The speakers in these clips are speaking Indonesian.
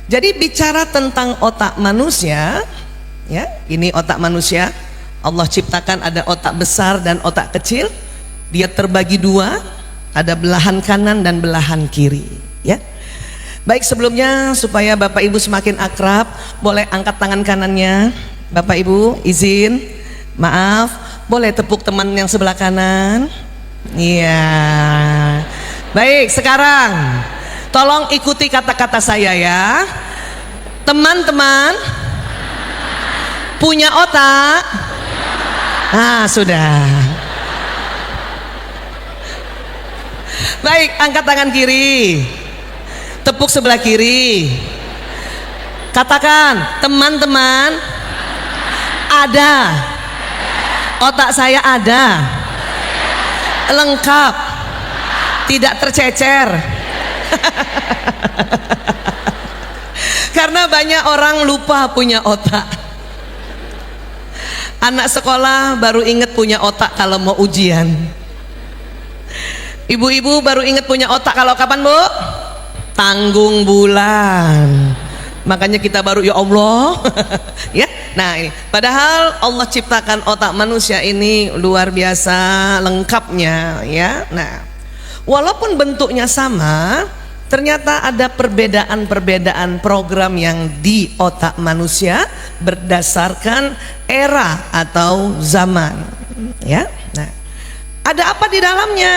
Jadi bicara tentang otak manusia, ya, ini otak manusia. Allah ciptakan ada otak besar dan otak kecil. Dia terbagi dua, ada belahan kanan dan belahan kiri, ya. Baik, sebelumnya supaya Bapak Ibu semakin akrab, boleh angkat tangan kanannya. Bapak Ibu izin, maaf, boleh tepuk teman yang sebelah kanan. Iya. Baik, sekarang tolong ikuti kata-kata saya ya. Teman-teman punya otak. Nah, sudah. Baik, angkat tangan kiri. Tepuk sebelah kiri. Katakan, teman-teman, ada. Otak saya ada. Lengkap. Tidak tercecer. Karena banyak orang lupa punya otak. Anak sekolah baru ingat punya otak kalau mau ujian. Ibu-ibu baru ingat punya otak kalau kapan, Bu? Tanggung bulan. Makanya kita baru ya Allah. Ya. Nah, ini padahal Allah ciptakan otak manusia ini luar biasa lengkapnya, ya. Nah, walaupun bentuknya sama, ternyata ada perbedaan-perbedaan program yang di otak manusia berdasarkan era atau zaman, ya. Nah, ada apa di dalamnya?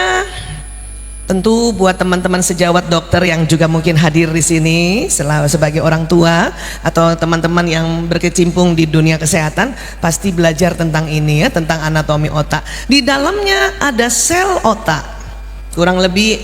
Tentu buat teman-teman sejawat dokter yang juga mungkin hadir di sini sebagai orang tua atau teman-teman yang berkecimpung di dunia kesehatan pasti belajar tentang ini ya, tentang anatomi otak. Di dalamnya ada sel otak. Kurang lebih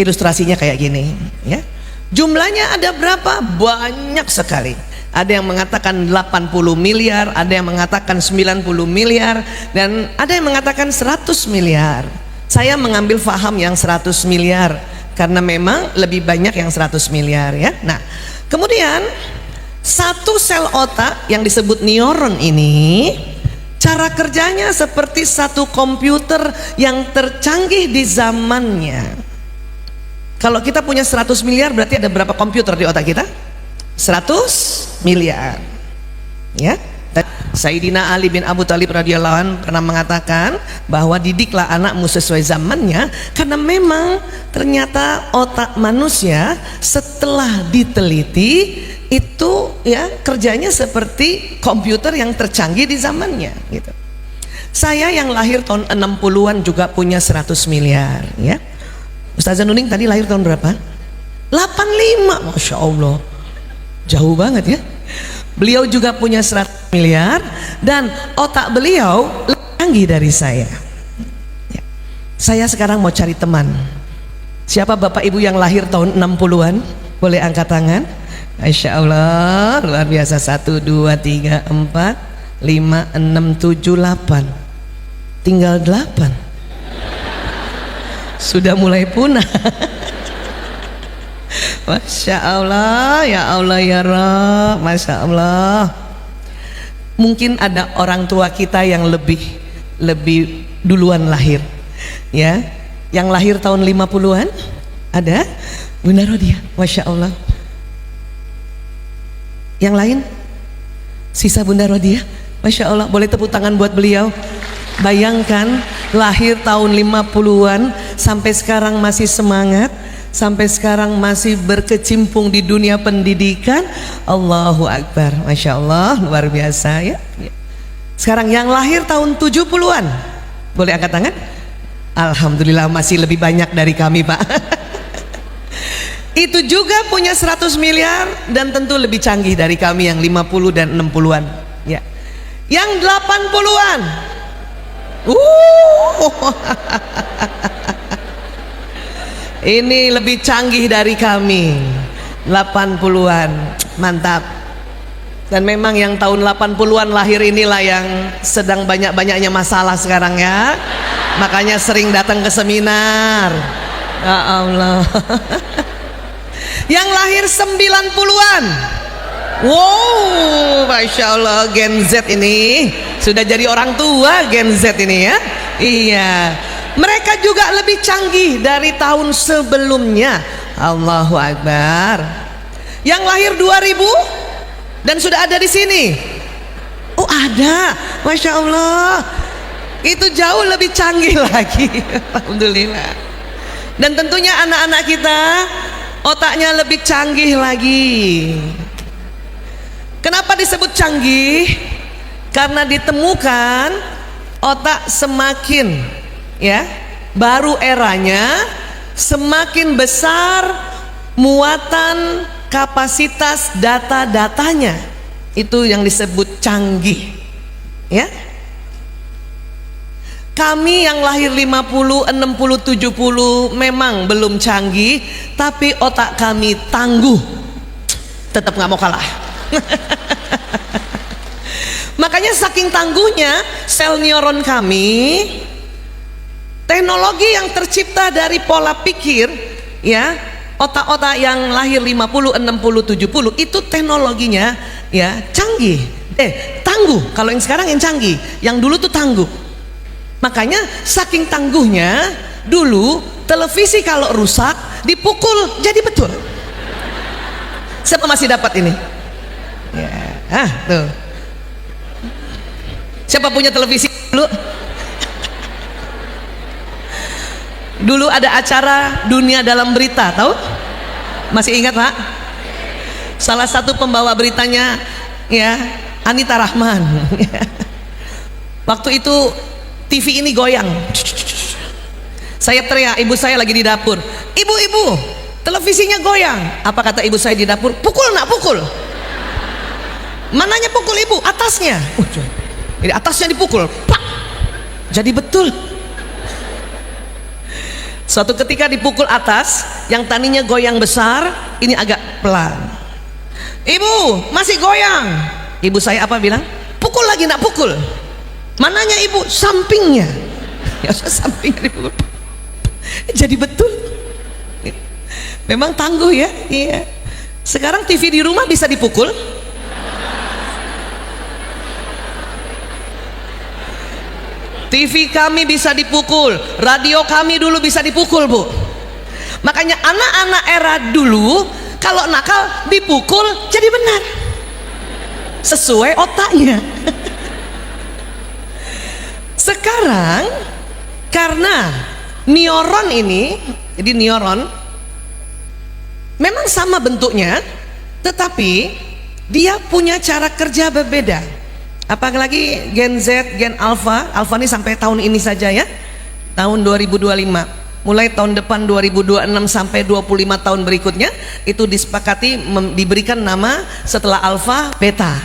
ilustrasinya kayak gini ya. Jumlahnya ada berapa? Banyak sekali. Ada yang mengatakan 80 miliar, ada yang mengatakan 90 miliar, dan ada yang mengatakan 100 miliar. Saya mengambil faham yang 100 miliar karena memang lebih banyak yang 100 miliar ya. Nah, kemudian satu sel otak yang disebut neuron ini cara kerjanya seperti satu komputer yang tercanggih di zamannya. Kalau kita punya 100 miliar berarti ada berapa komputer di otak kita? 100 miliar ya. Sayyidina Ali bin Abu Thalib radhiyallahu anhu pernah mengatakan bahwa didiklah anakmu sesuai zamannya, karena memang ternyata otak manusia setelah diteliti itu ya kerjanya seperti komputer yang tercanggih di zamannya gitu. Saya yang lahir tahun 60-an juga punya 100 miliar ya. Ustazah Nuning tadi lahir tahun berapa? 85, Masya Allah, jauh banget ya. Beliau juga punya 100 miliar dan otak beliau lebih canggih dari saya ya. Saya sekarang mau cari teman. Siapa Bapak Ibu yang lahir tahun 60-an? Boleh angkat tangan. Masya Allah, luar biasa. 1, 2, 3, 4, 5, 6, 7, 8. Tinggal 8. Sudah mulai punah. Masya Allah, ya Allah ya Rabb, Masya Allah. Mungkin ada orang tua kita yang lebih duluan lahir ya. Yang lahir tahun 50-an ada Bunda Rodia, Masya Allah. Yang lain sisa Bunda Rodia, Masya Allah. Boleh tepuk tangan buat beliau. Bayangkan lahir tahun 50-an sampai sekarang masih semangat, sampai sekarang masih berkecimpung di dunia pendidikan. Allahu Akbar, Masya Allah, luar biasa ya. Sekarang yang lahir tahun 70-an boleh angkat tangan. Alhamdulillah masih lebih banyak dari kami, Pak. Itu juga punya 100 miliar dan tentu lebih canggih dari kami yang 50 dan 60-an ya. Yang 80-an ini lebih canggih dari kami. 80-an, mantap. Dan memang yang tahun 80-an lahir inilah yang sedang banyak-banyaknya masalah sekarang ya. Makanya sering datang ke seminar. Ya Allah. Yang lahir 90-an. Wow, Masya Allah, Gen Z ini sudah jadi orang tua. Gen Z ini ya. Iya, mereka juga lebih canggih dari tahun sebelumnya. Allahu Akbar. Yang lahir 2000 dan sudah ada di sini. Oh ada, Masya Allah. Itu jauh lebih canggih lagi. Alhamdulillah. Dan tentunya anak-anak kita otaknya lebih canggih lagi. Kenapa disebut canggih? Karena ditemukan otak semakin ya baru eranya, semakin besar muatan kapasitas data-datanya. Itu yang disebut canggih ya. Kami yang lahir 50, 60, 70 memang belum canggih, tapi otak kami tangguh, tetap nggak mau kalah. Makanya saking tangguhnya sel neuron kami, teknologi yang tercipta dari pola pikir ya, otak-otak yang lahir 50, 60, 70 itu teknologinya ya canggih, tangguh. Kalau yang sekarang yang canggih, yang dulu tuh tangguh. Makanya saking tangguhnya dulu televisi kalau rusak dipukul jadi betul. Siapa masih dapat ini? Ya, tuh. Siapa punya televisi dulu? Dulu ada acara Dunia Dalam Berita, tahu? Masih ingat, Pak? Salah satu pembawa beritanya ya Anita Rahman. Waktu itu TV ini goyang. Saya teriak, ibu saya lagi di dapur. Ibu, televisinya goyang. Apa kata ibu saya di dapur? Pukul nak, pukul. Mananya pukul ibu? Atasnya. Jadi atasnya dipukul. Pak. Jadi betul. Suatu ketika dipukul atas, yang tadinya goyang besar, ini agak pelan. Ibu, masih goyang. Ibu saya apa bilang? Pukul lagi nak, pukul. Mananya ibu? Sampingnya. Ya, sampingnya dipukul. Jadi betul. Memang tangguh ya. Iya. Sekarang TV di rumah bisa dipukul. TV kami bisa dipukul, radio kami dulu bisa dipukul, Bu. Makanya anak-anak era dulu kalau nakal dipukul jadi benar, sesuai otaknya. Sekarang karena neuron ini, jadi neuron memang sama bentuknya, tetapi dia punya cara kerja berbeda. Apalagi Gen Z, Gen Alpha ini sampai tahun ini saja ya, tahun 2025. Mulai tahun depan 2026 sampai 25 tahun berikutnya itu disepakati diberikan nama setelah Alpha, Beta.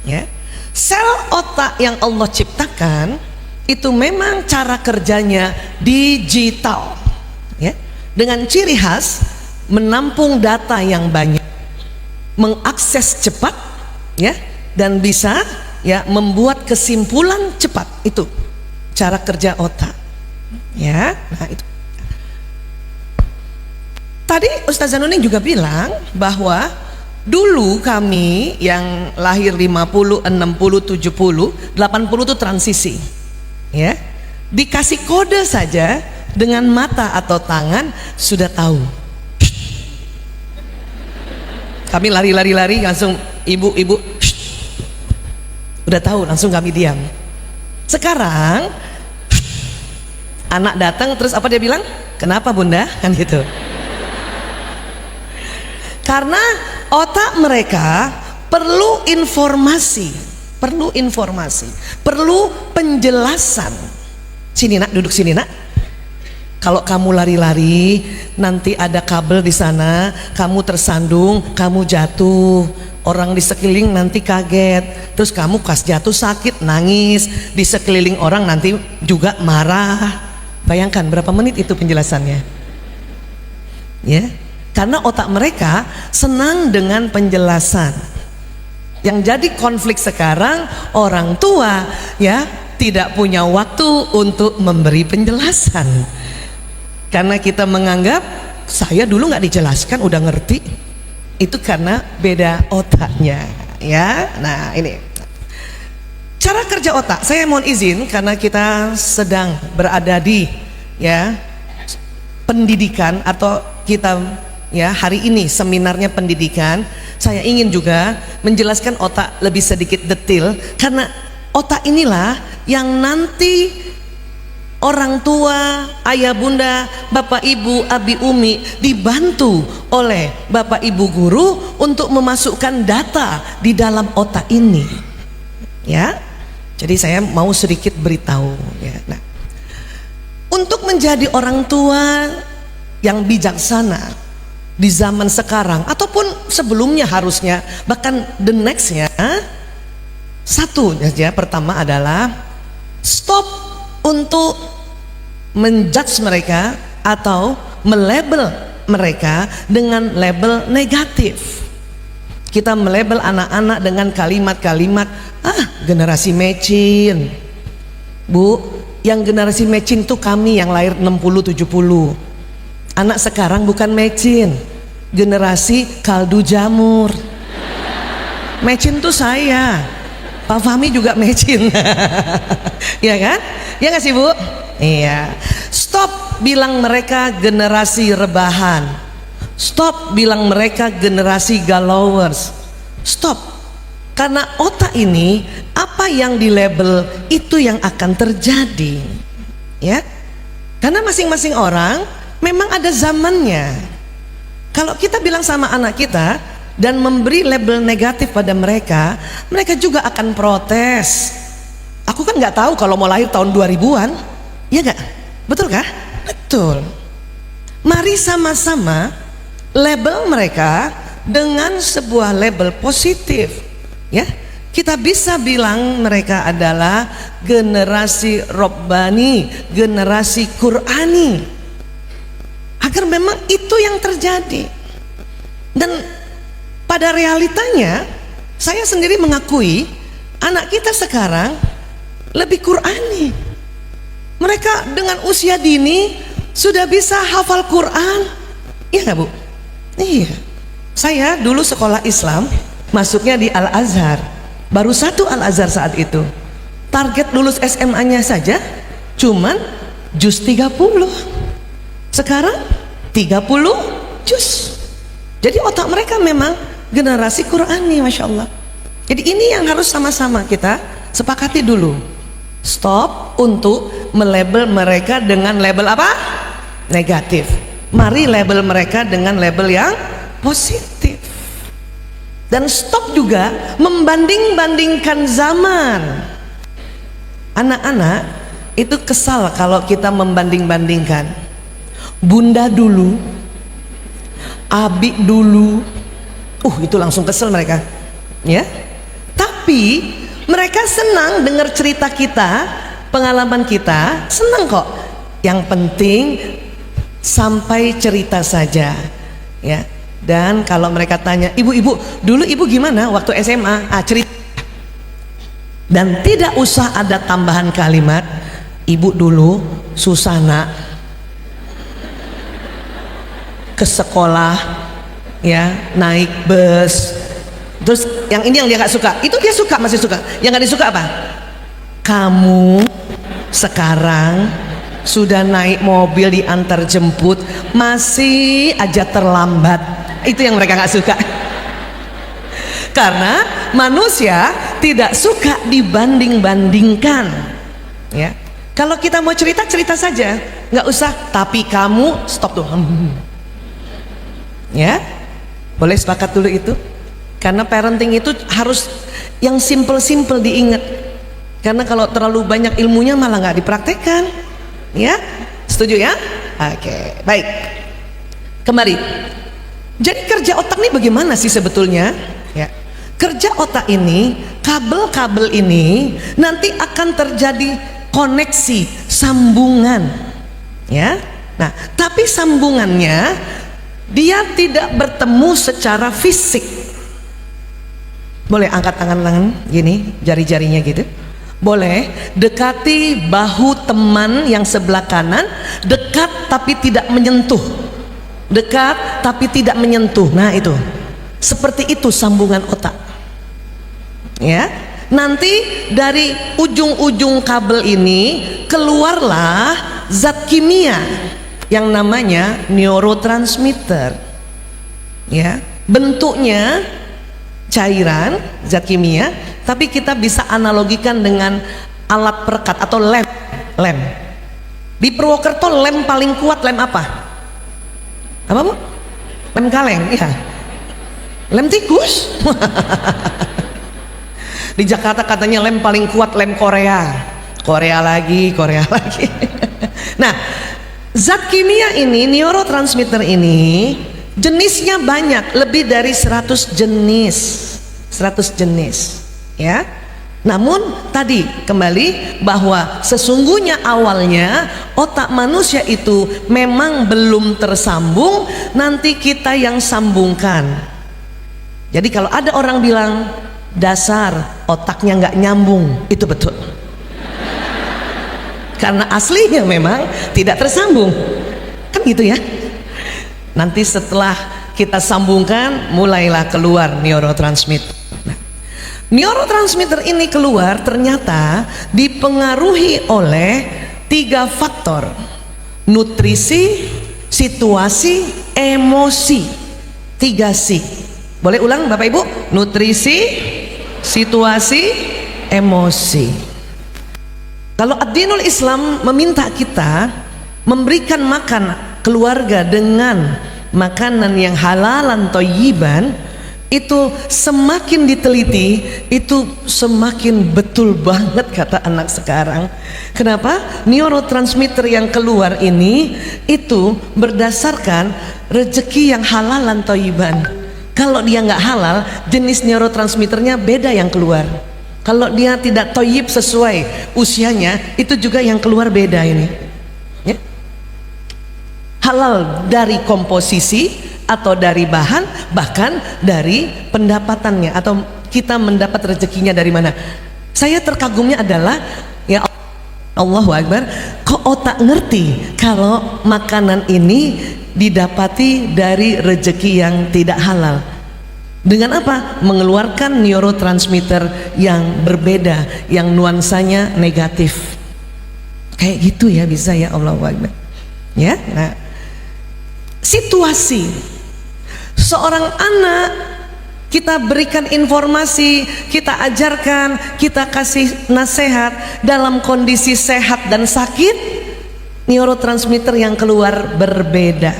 Ya. Sel otak yang Allah ciptakan itu memang cara kerjanya digital, ya, dengan ciri khas menampung data yang banyak, mengakses cepat, ya, dan bisa ya membuat kesimpulan cepat. Itu cara kerja otak ya. Nah itu tadi Ustazah Nuning juga bilang bahwa dulu kami yang lahir 50, 60, 70, 80 itu transisi ya, dikasih kode saja dengan mata atau tangan sudah tahu. Kami lari langsung ibu udah tahu, langsung kami diam. Sekarang anak datang terus apa dia bilang? Kenapa bunda? Kan gitu. Karena otak mereka perlu informasi, perlu penjelasan. Sini nak, duduk sini nak. Kalau kamu lari-lari nanti ada kabel di sana, kamu tersandung, kamu jatuh, orang di sekeliling nanti kaget, terus kamu pas jatuh sakit, nangis, di sekeliling orang nanti juga marah. Bayangkan berapa menit itu penjelasannya ya, karena otak mereka senang dengan penjelasan. Yang jadi konflik sekarang, orang tua ya tidak punya waktu untuk memberi penjelasan. Karena kita menganggap saya dulu nggak dijelaskan udah ngerti. Itu karena beda otaknya ya. Nah ini cara kerja otak. Saya mohon izin karena kita sedang berada di ya pendidikan atau kita ya hari ini seminarnya pendidikan, saya ingin juga menjelaskan otak lebih sedikit detail, karena otak inilah yang nanti orang tua, ayah bunda, bapak ibu, abi umi dibantu oleh bapak ibu guru untuk memasukkan data di dalam otak ini, ya. Jadi saya mau sedikit beritahu, ya. Nah, untuk menjadi orang tua yang bijaksana di zaman sekarang ataupun sebelumnya, harusnya bahkan the nextnya, satu ya, pertama adalah stop untuk menjudge mereka atau melabel mereka dengan label negatif. Kita melabel anak-anak dengan kalimat-kalimat, generasi mecin. Bu, yang generasi mecin tuh kami yang lahir 60-70. Anak sekarang bukan mecin, generasi kaldu jamur. Mecin tuh saya, Pak Fahmi juga mecin. Ya kan? Ya nggak sih Bu? Iya. Stop bilang mereka generasi rebahan. Stop bilang mereka generasi galowers. Stop. Karena otak ini, apa yang di label itu yang akan terjadi, ya. Karena masing-masing orang memang ada zamannya. Kalau kita bilang sama anak kita dan memberi label negatif pada mereka, mereka juga akan protes. Aku kan nggak tahu kalau mau lahir tahun 2000-an, ya nggak? Betul kah? Betul. Mari sama-sama label mereka dengan sebuah label positif, ya. Kita bisa bilang mereka adalah generasi Robbani, generasi Qur'ani, agar memang itu yang terjadi. Dan pada realitanya, saya sendiri mengakui anak kita sekarang lebih Qur'ani. Mereka dengan usia dini sudah bisa hafal Quran, iya nggak Bu? Iya. Saya dulu sekolah Islam, masuknya di Al-Azhar, baru satu Al-Azhar saat itu. Target lulus SMA-nya saja cuman juz 30. Sekarang 30 juz. Jadi otak mereka memang generasi Qur'ani, Masya Allah. Jadi ini yang harus sama-sama kita sepakati dulu. Stop untuk melabel mereka dengan label apa? Negatif. Mari label mereka dengan label yang positif. Dan stop juga membanding-bandingkan zaman. Anak-anak itu kesal kalau kita membanding-bandingkan. Bunda dulu, Abi dulu, itu langsung kesel mereka, ya. Tapi mereka senang dengar cerita kita, pengalaman kita, senang kok. Yang penting sampai cerita saja, ya. Dan kalau mereka tanya, ibu-ibu dulu ibu gimana waktu SMA, cerita. Dan tidak usah ada tambahan kalimat, ibu dulu Susana ke sekolah, ya, naik bus. Terus yang ini yang dia nggak suka, itu dia suka, masih suka. Yang nggak disuka apa? Kamu sekarang sudah naik mobil diantar jemput, masih aja terlambat. Itu yang mereka nggak suka. Karena manusia tidak suka dibanding-bandingkan, ya. Kalau kita mau cerita, cerita saja, nggak usah tapi kamu, stop tuh. Ya, boleh sepakat dulu itu. Karena parenting itu harus yang simple-simple diingat. Karena kalau terlalu banyak ilmunya malah nggak dipraktekkan. Ya, setuju ya? Oke, baik. Kembali. Jadi kerja otak ini bagaimana sih sebetulnya? Ya, kerja otak ini, kabel-kabel ini nanti akan terjadi koneksi, sambungan. Ya, nah, tapi sambungannya dia tidak bertemu secara fisik. Boleh angkat tangan-tangan gini, jari-jarinya gitu. Boleh dekati bahu teman yang sebelah kanan, dekat tapi tidak menyentuh, dekat tapi tidak menyentuh. Nah itu, seperti itu sambungan otak, ya. Nanti dari ujung-ujung kabel ini keluarlah zat kimia yang namanya neurotransmitter. ya, bentuknya cairan, zat kimia, tapi kita bisa analogikan dengan alat perekat atau lem. Di Purwokerto lem paling kuat lem apa? Apa Bu? Lem kaleng, ya. Lem tikus. Di Jakarta katanya lem paling kuat lem Korea. Korea lagi. Nah, zat kimia ini, neurotransmitter ini jenisnya banyak, lebih dari 100 jenis, ya. Namun tadi kembali bahwa sesungguhnya awalnya otak manusia itu memang belum tersambung, nanti kita yang sambungkan. Jadi kalau ada orang bilang dasar otaknya nggak nyambung, itu betul. Karena aslinya memang tidak tersambung, kan gitu ya. Nanti setelah kita sambungkan, mulailah keluar neurotransmitter. Nah, neurotransmitter ini keluar ternyata dipengaruhi oleh 3 faktor: nutrisi, situasi, emosi. 3C. Boleh ulang Bapak Ibu? Nutrisi, situasi, emosi. Kalau ad-dinul Islam meminta kita memberikan makan keluarga dengan makanan yang halalan thayyiban, itu semakin diteliti itu semakin betul banget kata anak sekarang. Kenapa? Neurotransmitter yang keluar ini itu berdasarkan rezeki yang halalan thayyiban. Kalau dia nggak halal, jenis neurotransmitternya beda yang keluar. Kalau dia tidak thayyib sesuai usianya, itu juga yang keluar beda ini, ya. Halal dari komposisi atau dari bahan, bahkan dari pendapatannya, atau kita mendapat rezekinya dari mana. Saya terkagumnya adalah, ya Allahu Akbar, kok otak ngerti kalau makanan ini didapati dari rezeki yang tidak halal. Dengan apa? Mengeluarkan neurotransmitter yang berbeda, yang nuansanya negatif. Kayak gitu ya, bisa ya, Allahu Akbar. Ya, nah, situasi seorang anak kita berikan informasi, kita ajarkan, kita kasih nasihat dalam kondisi sehat dan sakit, neurotransmitter yang keluar berbeda,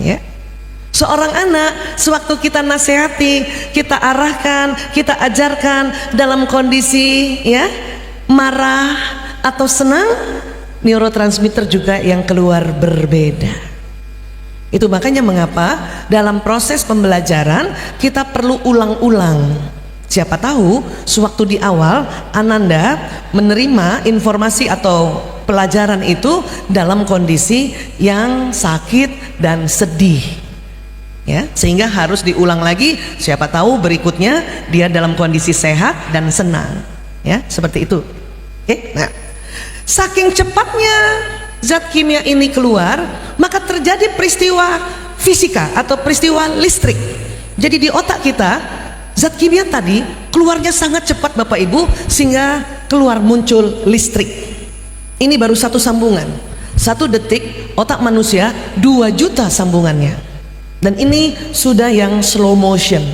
ya. Seorang anak sewaktu kita nasihati, kita arahkan, kita ajarkan dalam kondisi ya marah atau senang, neurotransmitter juga yang keluar berbeda. Itu makanya mengapa dalam proses pembelajaran kita perlu ulang-ulang. Siapa tahu sewaktu di awal Ananda menerima informasi atau pelajaran itu dalam kondisi yang sakit dan sedih, ya, sehingga harus diulang lagi. Siapa tahu berikutnya dia dalam kondisi sehat dan senang, ya, seperti itu. Oke, nah, saking cepatnya zat kimia ini keluar, maka terjadi peristiwa fisika atau peristiwa listrik. Jadi di otak kita zat kimia tadi keluarnya sangat cepat Bapak Ibu, sehingga keluar muncul listrik. Ini baru satu sambungan, 1 detik otak manusia 2 juta sambungannya. Dan ini sudah yang slow motion,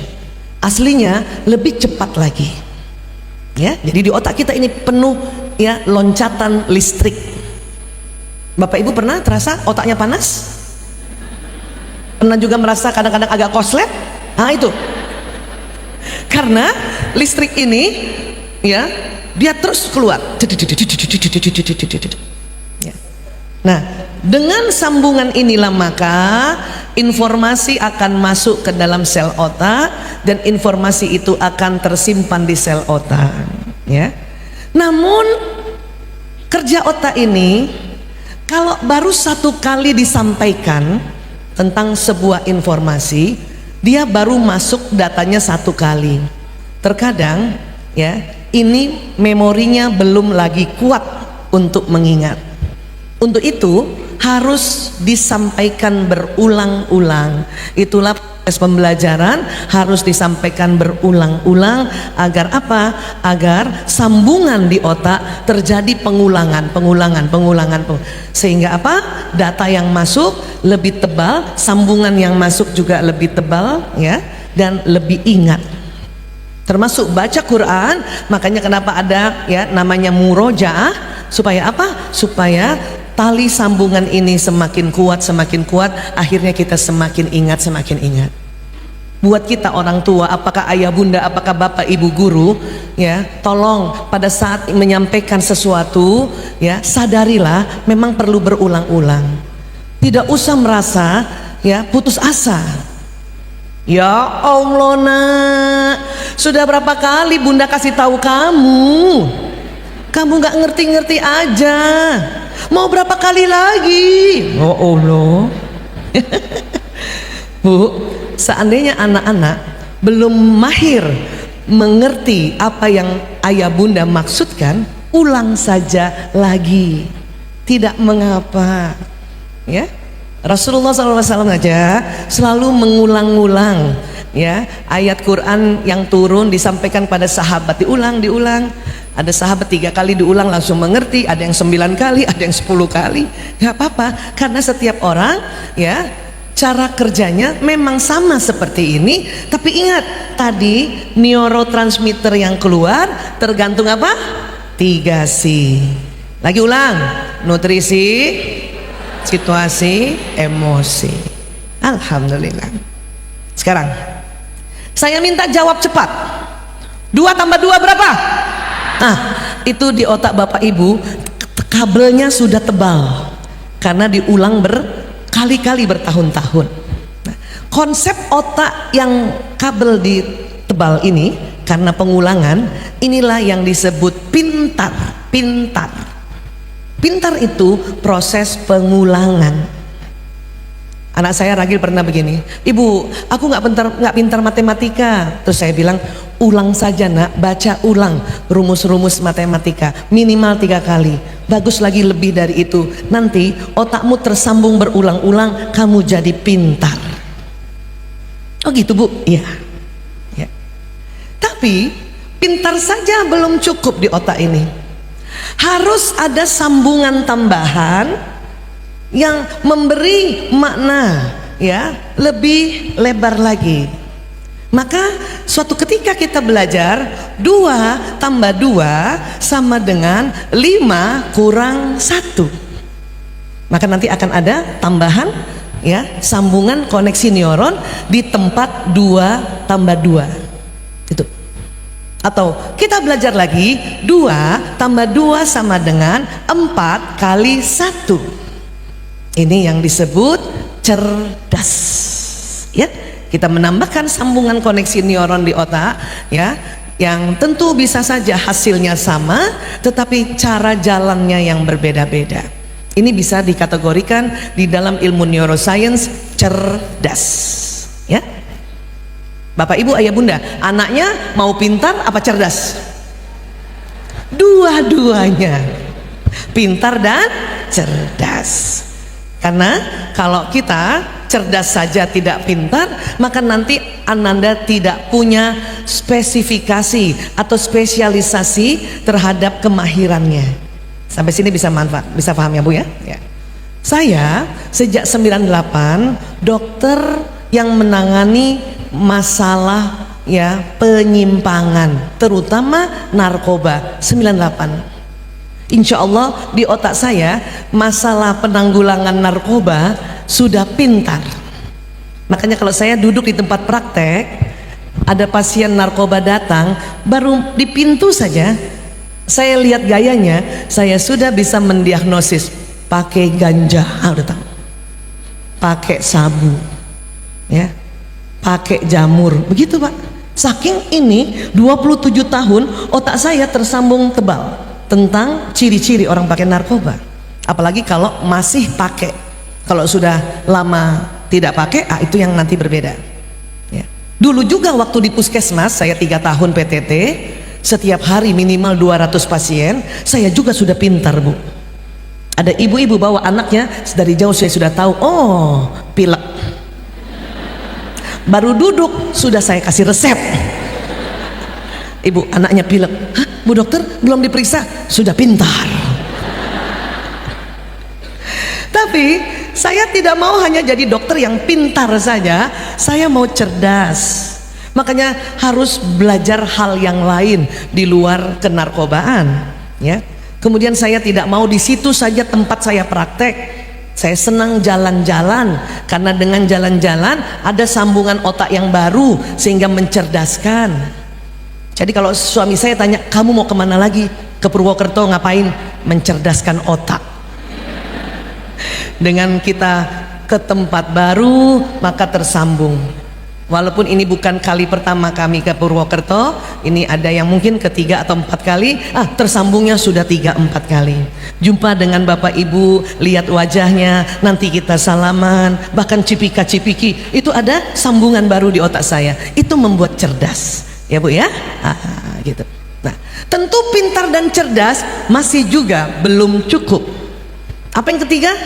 aslinya lebih cepat lagi, ya. Jadi di otak kita ini penuh ya loncatan listrik. Bapak Ibu pernah terasa otaknya panas? Pernah juga merasa kadang-kadang agak koslet? Nah itu karena listrik ini ya dia terus keluar. Nah, dengan sambungan inilah maka informasi akan masuk ke dalam sel otak, dan informasi itu akan tersimpan di sel otak, ya. Namun kerja otak ini kalau baru 1 kali disampaikan tentang sebuah informasi, dia baru masuk datanya 1 kali. Terkadang ya ini memorinya belum lagi kuat untuk mengingat. Untuk itu harus disampaikan berulang-ulang. Itulah pembelajaran harus disampaikan berulang-ulang agar apa? Agar sambungan di otak terjadi pengulangan, sehingga apa? Data yang masuk lebih tebal, sambungan yang masuk juga lebih tebal, ya, dan lebih ingat. Termasuk baca Quran, makanya kenapa ada ya namanya murojaah, supaya apa? Supaya tali sambungan ini semakin kuat, akhirnya kita semakin ingat. Buat kita orang tua, apakah ayah bunda, apakah bapak ibu guru, ya, tolong pada saat menyampaikan sesuatu, ya, sadarilah memang perlu berulang-ulang. Tidak usah merasa ya putus asa. Ya Allah nak, sudah berapa kali bunda kasih tahu kamu nggak ngerti-ngerti aja. Mau berapa kali lagi? Oh Allah. Bu, seandainya anak-anak belum mahir mengerti apa yang ayah bunda maksudkan, ulang saja lagi, tidak mengapa, ya. Rasulullah SAW aja selalu mengulang-ulang, ya, ayat Quran yang turun disampaikan pada sahabat, diulang. Ada sahabat 3 kali diulang langsung mengerti, ada yang 9 kali, ada yang 10 kali. Gak apa-apa, karena setiap orang, ya, cara kerjanya memang sama seperti ini. Tapi ingat, tadi neurotransmitter yang keluar tergantung apa? 3C. Lagi ulang, nutrisi, situasi, emosi. Alhamdulillah. Sekarang saya minta jawab cepat. 2 tambah 2 berapa? Nah, itu di otak bapak ibu kabelnya sudah tebal karena diulang berkali-kali, bertahun-tahun. Nah, konsep otak yang kabel di tebal ini karena pengulangan, inilah yang disebut pintar. Pintar itu proses pengulangan. Anak saya Ragil pernah begini, ibu, aku nggak pintar matematika. Terus saya bilang, ulang saja nak, baca ulang rumus-rumus matematika minimal 3 kali. Bagus lagi lebih dari itu. Nanti otakmu tersambung berulang-ulang, kamu jadi pintar. Oh gitu bu? Iya. Ya. Tapi pintar saja belum cukup di otak ini. Harus ada sambungan tambahan yang memberi makna, ya, lebih lebar lagi. Maka suatu ketika kita belajar 2 tambah 2 sama dengan 5 kurang 1, maka nanti akan ada tambahan, ya, sambungan koneksi neuron di tempat 2 tambah 2 itu. Atau kita belajar lagi 2 tambah 2 sama dengan 4 kali 1. Ini yang disebut cerdas, ya. Kita menambahkan sambungan koneksi neuron di otak, ya, yang tentu bisa saja hasilnya sama tetapi cara jalannya yang berbeda-beda. Ini bisa dikategorikan di dalam ilmu neuroscience cerdas, ya. Bapak ibu ayah bunda, anaknya mau pintar apa cerdas? Dua-duanya, pintar dan cerdas. Karena kalau kita cerdas saja tidak pintar, maka nanti Ananda tidak punya spesifikasi atau spesialisasi terhadap kemahirannya. Sampai sini bisa manfaat, bisa paham ya bu ya? Ya. Saya sejak 98 dokter yang menangani masalah, ya, penyimpangan, terutama narkoba. 98. Insya Allah di otak saya masalah penanggulangan narkoba sudah pintar. Makanya kalau saya duduk di tempat praktek, ada pasien narkoba datang, baru di pintu saja saya lihat gayanya, saya sudah bisa mendiagnosis pakai ganja, udah tahu, pakai sabu, ya, pakai jamur, begitu pak. Saking ini 27 tahun otak saya tersambung tebal tentang ciri-ciri orang pakai narkoba. Apalagi kalau masih pakai. Kalau sudah lama tidak pakai, itu yang nanti berbeda, ya. Dulu juga waktu di puskesmas, saya 3 tahun PTT, setiap hari minimal 200 pasien, saya juga sudah pintar bu. Ada ibu-ibu bawa anaknya, dari jauh saya sudah tahu, oh pilek. baru duduk sudah saya kasih resep. Ibu, anaknya pilek. Hah, Bu dokter, belum diperiksa? Sudah pintar. Tapi saya tidak mau hanya jadi dokter yang pintar saja, saya mau cerdas. Makanya harus belajar hal yang lain di luar kenarkobaan, ya. Kemudian saya tidak mau di situ saja tempat saya praktek. Saya senang jalan-jalan, karena dengan jalan-jalan ada sambungan otak yang baru sehingga mencerdaskan. Jadi kalau suami saya tanya, kamu mau kemana lagi? Ke Purwokerto, ngapain? Mencerdaskan otak. Dengan kita ke tempat baru maka tersambung. Walaupun ini bukan kali pertama kami ke Purwokerto, ini ada yang mungkin ketiga atau 4 kali, tersambungnya sudah 3-4 kali. Jumpa dengan bapak ibu, lihat wajahnya, nanti kita salaman, bahkan cipika-cipiki, itu ada sambungan baru di otak saya. Itu membuat cerdas, ya Bu ya. Gitu. Nah, tentu pintar dan cerdas masih juga belum cukup. Apa yang ketiga?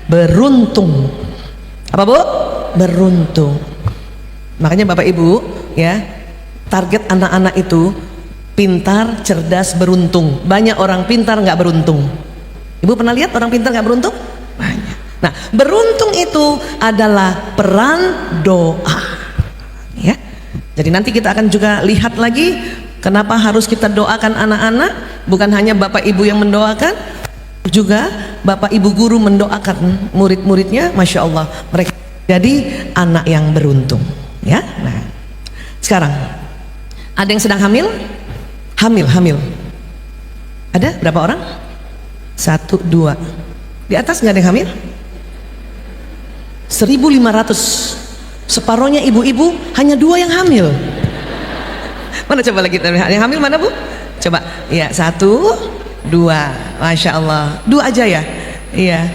Beruntung. Apa Bu? Beruntung. Makanya Bapak Ibu ya, target anak-anak itu pintar, cerdas, beruntung. Banyak orang pintar nggak beruntung. Ibu pernah lihat orang pintar nggak beruntung? Banyak. Nah, beruntung itu adalah peran doa. Ya. Jadi nanti kita akan juga lihat lagi kenapa harus kita doakan anak-anak. Bukan hanya Bapak Ibu yang mendoakan, juga Bapak Ibu guru mendoakan murid-muridnya. Masya Allah, mereka jadi anak yang beruntung. Ya, nah sekarang ada yang sedang hamil, hamil. Ada berapa orang? 1, 2. Di atas nggak ada yang hamil? 1.500. Separohnya ibu-ibu, hanya 2 yang hamil. Mana coba lagi yang hamil mana Bu? Coba, ya 1, 2, masya Allah. 2 aja ya? Iya.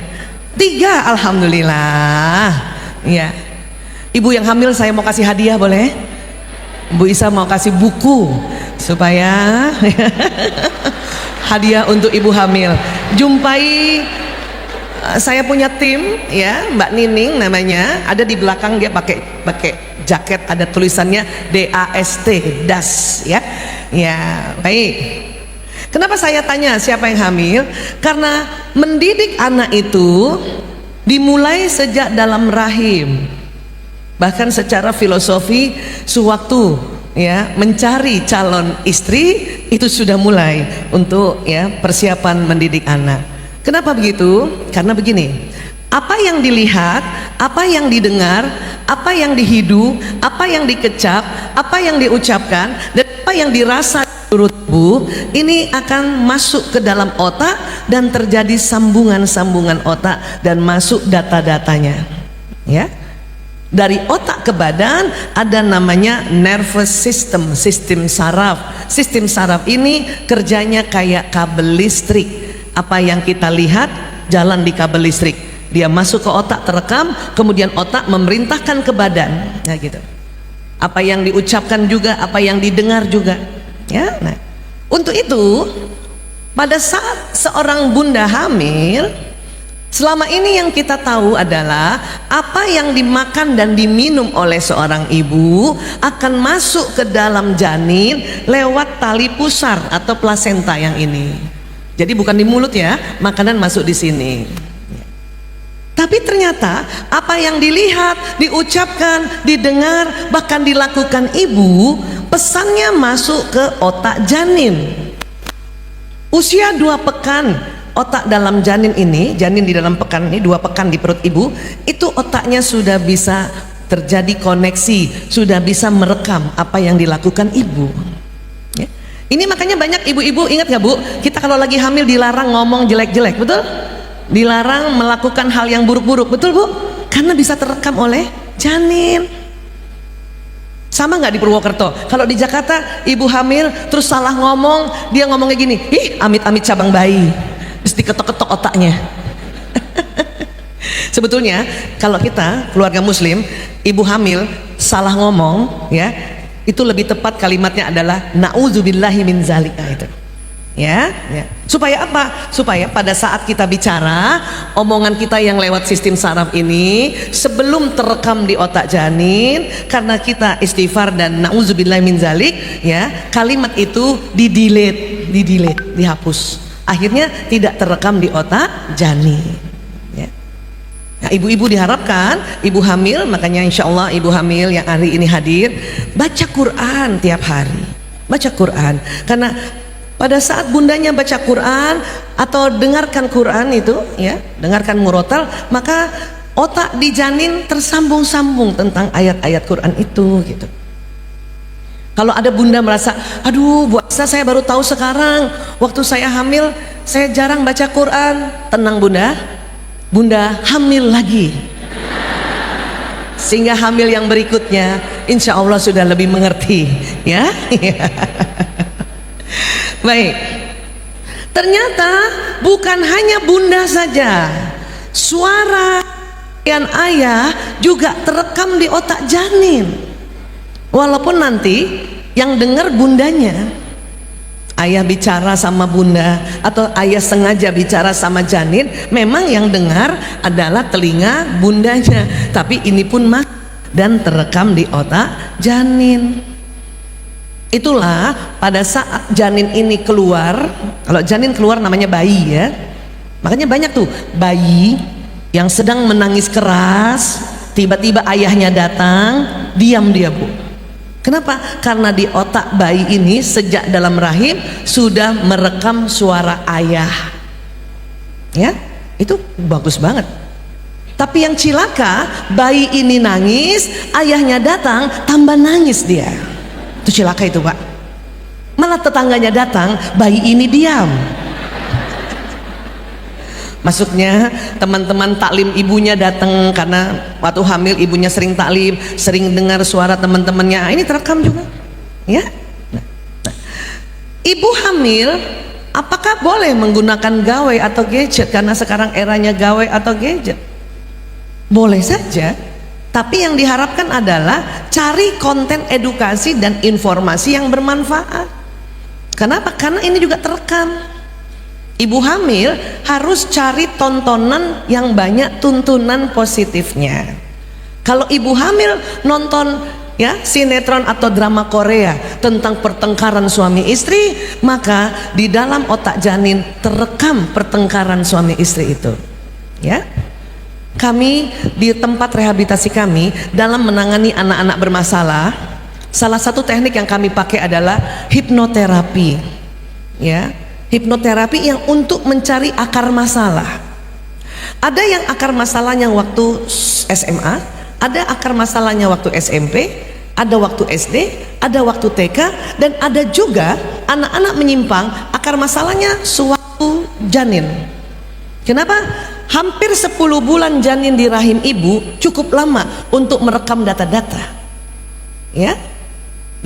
3, alhamdulillah. Iya. Ibu yang hamil saya mau kasih hadiah, boleh? Bu Isa mau kasih buku supaya hadiah untuk ibu hamil. Jumpai saya punya tim ya, Mbak Nining namanya, ada di belakang, dia pakai jaket ada tulisannya DAST, DAS ya. Ya, baik. Kenapa saya tanya siapa yang hamil? Karena mendidik anak itu dimulai sejak dalam rahim. Bahkan secara filosofi sewaktu ya mencari calon istri itu sudah mulai untuk ya persiapan mendidik anak. Kenapa begitu? Karena begini, apa yang dilihat, apa yang didengar, apa yang dihidu, apa yang dikecap, apa yang diucapkan, dan apa yang dirasa menurut tubuh, ini akan masuk ke dalam otak dan terjadi sambungan-sambungan otak dan masuk data-datanya ya. Dari otak ke badan ada namanya nervous system, sistem saraf. Sistem saraf ini kerjanya kayak kabel listrik. Apa yang kita lihat jalan di kabel listrik, dia masuk ke otak, terekam, kemudian otak memerintahkan ke badan. Nah gitu. Apa yang diucapkan juga, apa yang didengar juga ya. Nah, untuk itu pada saat seorang bunda hamil, selama ini yang kita tahu adalah apa yang dimakan dan diminum oleh seorang ibu akan masuk ke dalam janin lewat tali pusar atau plasenta yang ini. Jadi bukan di mulut ya, makanan masuk di sini. Tapi ternyata apa yang dilihat, diucapkan, didengar, bahkan dilakukan ibu, pesannya masuk ke otak janin. Usia 2 pekan otak dalam janin ini, janin di dalam pekan ini, 2 pekan di perut ibu, itu otaknya sudah bisa terjadi koneksi, sudah bisa merekam apa yang dilakukan ibu ya. Ini makanya banyak ibu-ibu, ingat gak Bu, kita kalau lagi hamil dilarang ngomong jelek-jelek, betul? Dilarang melakukan hal yang buruk-buruk, betul Bu? Karena bisa terekam oleh janin. Sama nggak di Purwokerto? Kalau di Jakarta ibu hamil terus salah ngomong, dia ngomongnya gini, ih amit-amit cabang bayi, terus diketok-ketok otaknya. Sebetulnya kalau kita keluarga muslim, ibu hamil salah ngomong ya, itu lebih tepat kalimatnya adalah na'udzubillahi min zalika itu. ya. Supaya apa? Supaya pada saat kita bicara, omongan kita yang lewat sistem saraf ini sebelum terekam di otak janin, karena kita istighfar dan na'udzubillah min zalik, ya, kalimat itu di-delete, dihapus. Akhirnya tidak terekam di otak janin, ya. Nah, ibu-ibu diharapkan, ibu hamil, makanya insya Allah ibu hamil yang hari ini hadir, baca Quran tiap hari, baca Quran, karena pada saat bundanya baca Quran atau dengarkan Quran itu, ya, dengarkan murotal, maka otak di janin tersambung-sambung tentang ayat-ayat Quran itu, gitu. Kalau ada bunda merasa, aduh Bu Aisyah saya baru tahu sekarang, waktu saya hamil saya jarang baca Quran, tenang bunda, bunda hamil lagi, sehingga hamil yang berikutnya insya Allah sudah lebih mengerti, ya. Baik, ternyata bukan hanya bunda saja, suara yang ayah juga terekam di otak janin. Walaupun nanti yang dengar bundanya, ayah bicara sama bunda atau ayah sengaja bicara sama janin, memang yang dengar adalah telinga bundanya, tapi ini pun dan terekam di otak janin. Itulah pada saat janin ini keluar, kalau janin keluar namanya bayi, ya, makanya banyak tuh bayi yang sedang menangis keras, tiba-tiba ayahnya datang, diam dia Bu. Kenapa? Karena di otak bayi ini sejak dalam rahim sudah merekam suara ayah, ya, itu bagus banget. Tapi yang cilaka, bayi ini nangis, ayahnya datang tambah nangis dia. Itu cilaka itu Pak. Malah tetangganya datang, bayi ini diam. Maksudnya teman-teman taklim ibunya datang karena waktu hamil ibunya sering taklim, sering dengar suara teman-temannya. Ini terekam juga, ya. Nah, ibu hamil apakah boleh menggunakan gawai atau gadget? Karena sekarang eranya gawai atau gadget. Boleh saja. Tapi yang diharapkan adalah cari konten edukasi dan informasi yang bermanfaat. Kenapa? Karena ini juga terekam. Ibu hamil harus cari tontonan yang banyak tuntunan positifnya. Kalau ibu hamil nonton, ya, sinetron atau drama Korea tentang pertengkaran suami istri, maka di dalam otak janin terekam pertengkaran suami istri itu, ya. Kami di tempat rehabilitasi kami dalam menangani anak-anak bermasalah, salah satu teknik yang kami pakai adalah hipnoterapi, ya, hipnoterapi yang untuk mencari akar masalah. Ada yang akar masalahnya waktu SMA, ada akar masalahnya waktu SMP, ada waktu SD, ada waktu TK, dan ada juga anak-anak menyimpang akar masalahnya sewaktu janin. Kenapa? Hampir 10 bulan janin di rahim ibu cukup lama untuk merekam data-data, ya.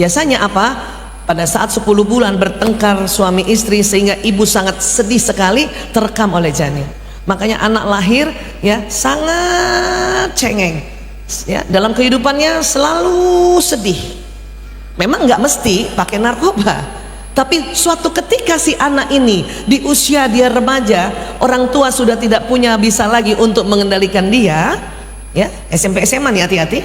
Biasanya apa? Pada saat 10 bulan bertengkar suami istri sehingga ibu sangat sedih sekali, terekam oleh janin. Makanya anak lahir, ya, sangat cengeng, ya, dalam kehidupannya selalu sedih. Memang nggak mesti pakai narkoba, tapi suatu ketika si anak ini di usia dia remaja, orang tua sudah tidak punya bisa lagi untuk mengendalikan dia, ya, SMP SMA nih hati-hati,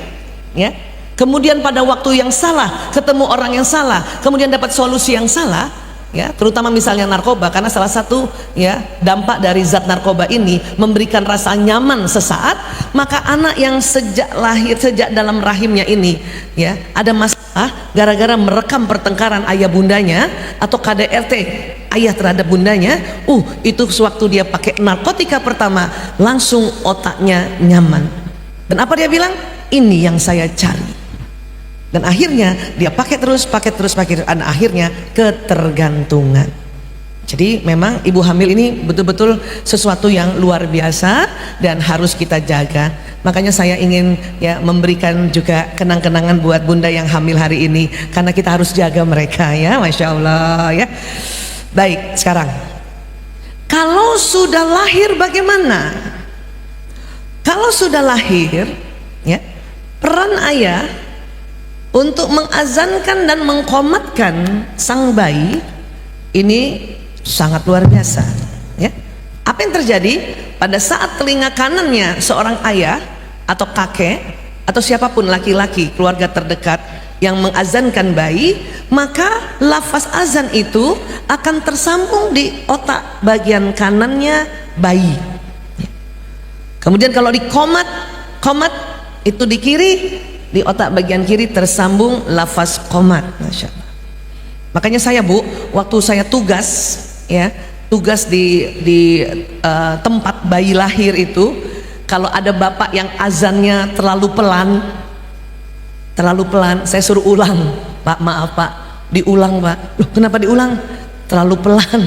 ya. Kemudian pada waktu yang salah ketemu orang yang salah, kemudian dapat solusi yang salah, ya, terutama misalnya narkoba, karena salah satu, ya, dampak dari zat narkoba ini memberikan rasa nyaman sesaat, maka anak yang sejak lahir, sejak dalam rahimnya ini, ya, ada masalah gara-gara merekam pertengkaran ayah bundanya atau KDRT ayah terhadap bundanya, itu sewaktu dia pakai narkotika pertama langsung otaknya nyaman. Dan apa dia bilang? Ini yang saya cari. Dan akhirnya dia pakai terus, dan akhirnya ketergantungan. Jadi memang ibu hamil ini betul-betul sesuatu yang luar biasa dan harus kita jaga. Makanya saya ingin, ya, memberikan juga kenang-kenangan buat bunda yang hamil hari ini, karena kita harus jaga mereka, ya, Masya Allah, ya. Baik, sekarang kalau sudah lahir bagaimana? Kalau sudah lahir, ya, peran ayah untuk mengazankan dan mengqomatkan sang bayi ini sangat luar biasa, ya. Apa yang terjadi pada saat telinga kanannya seorang ayah atau kakek atau siapapun laki-laki keluarga terdekat yang mengazankan bayi, maka lafaz azan itu akan tersambung di otak bagian kanannya bayi. Kemudian kalau di qomat itu di kiri, di otak bagian kiri tersambung lafaz qomat. Masya Allah. Makanya saya, Bu, waktu saya tugas di tempat bayi lahir itu, kalau ada bapak yang azannya terlalu pelan, saya suruh ulang. Pak, maaf Pak, diulang Pak. Loh, kenapa diulang? Terlalu pelan,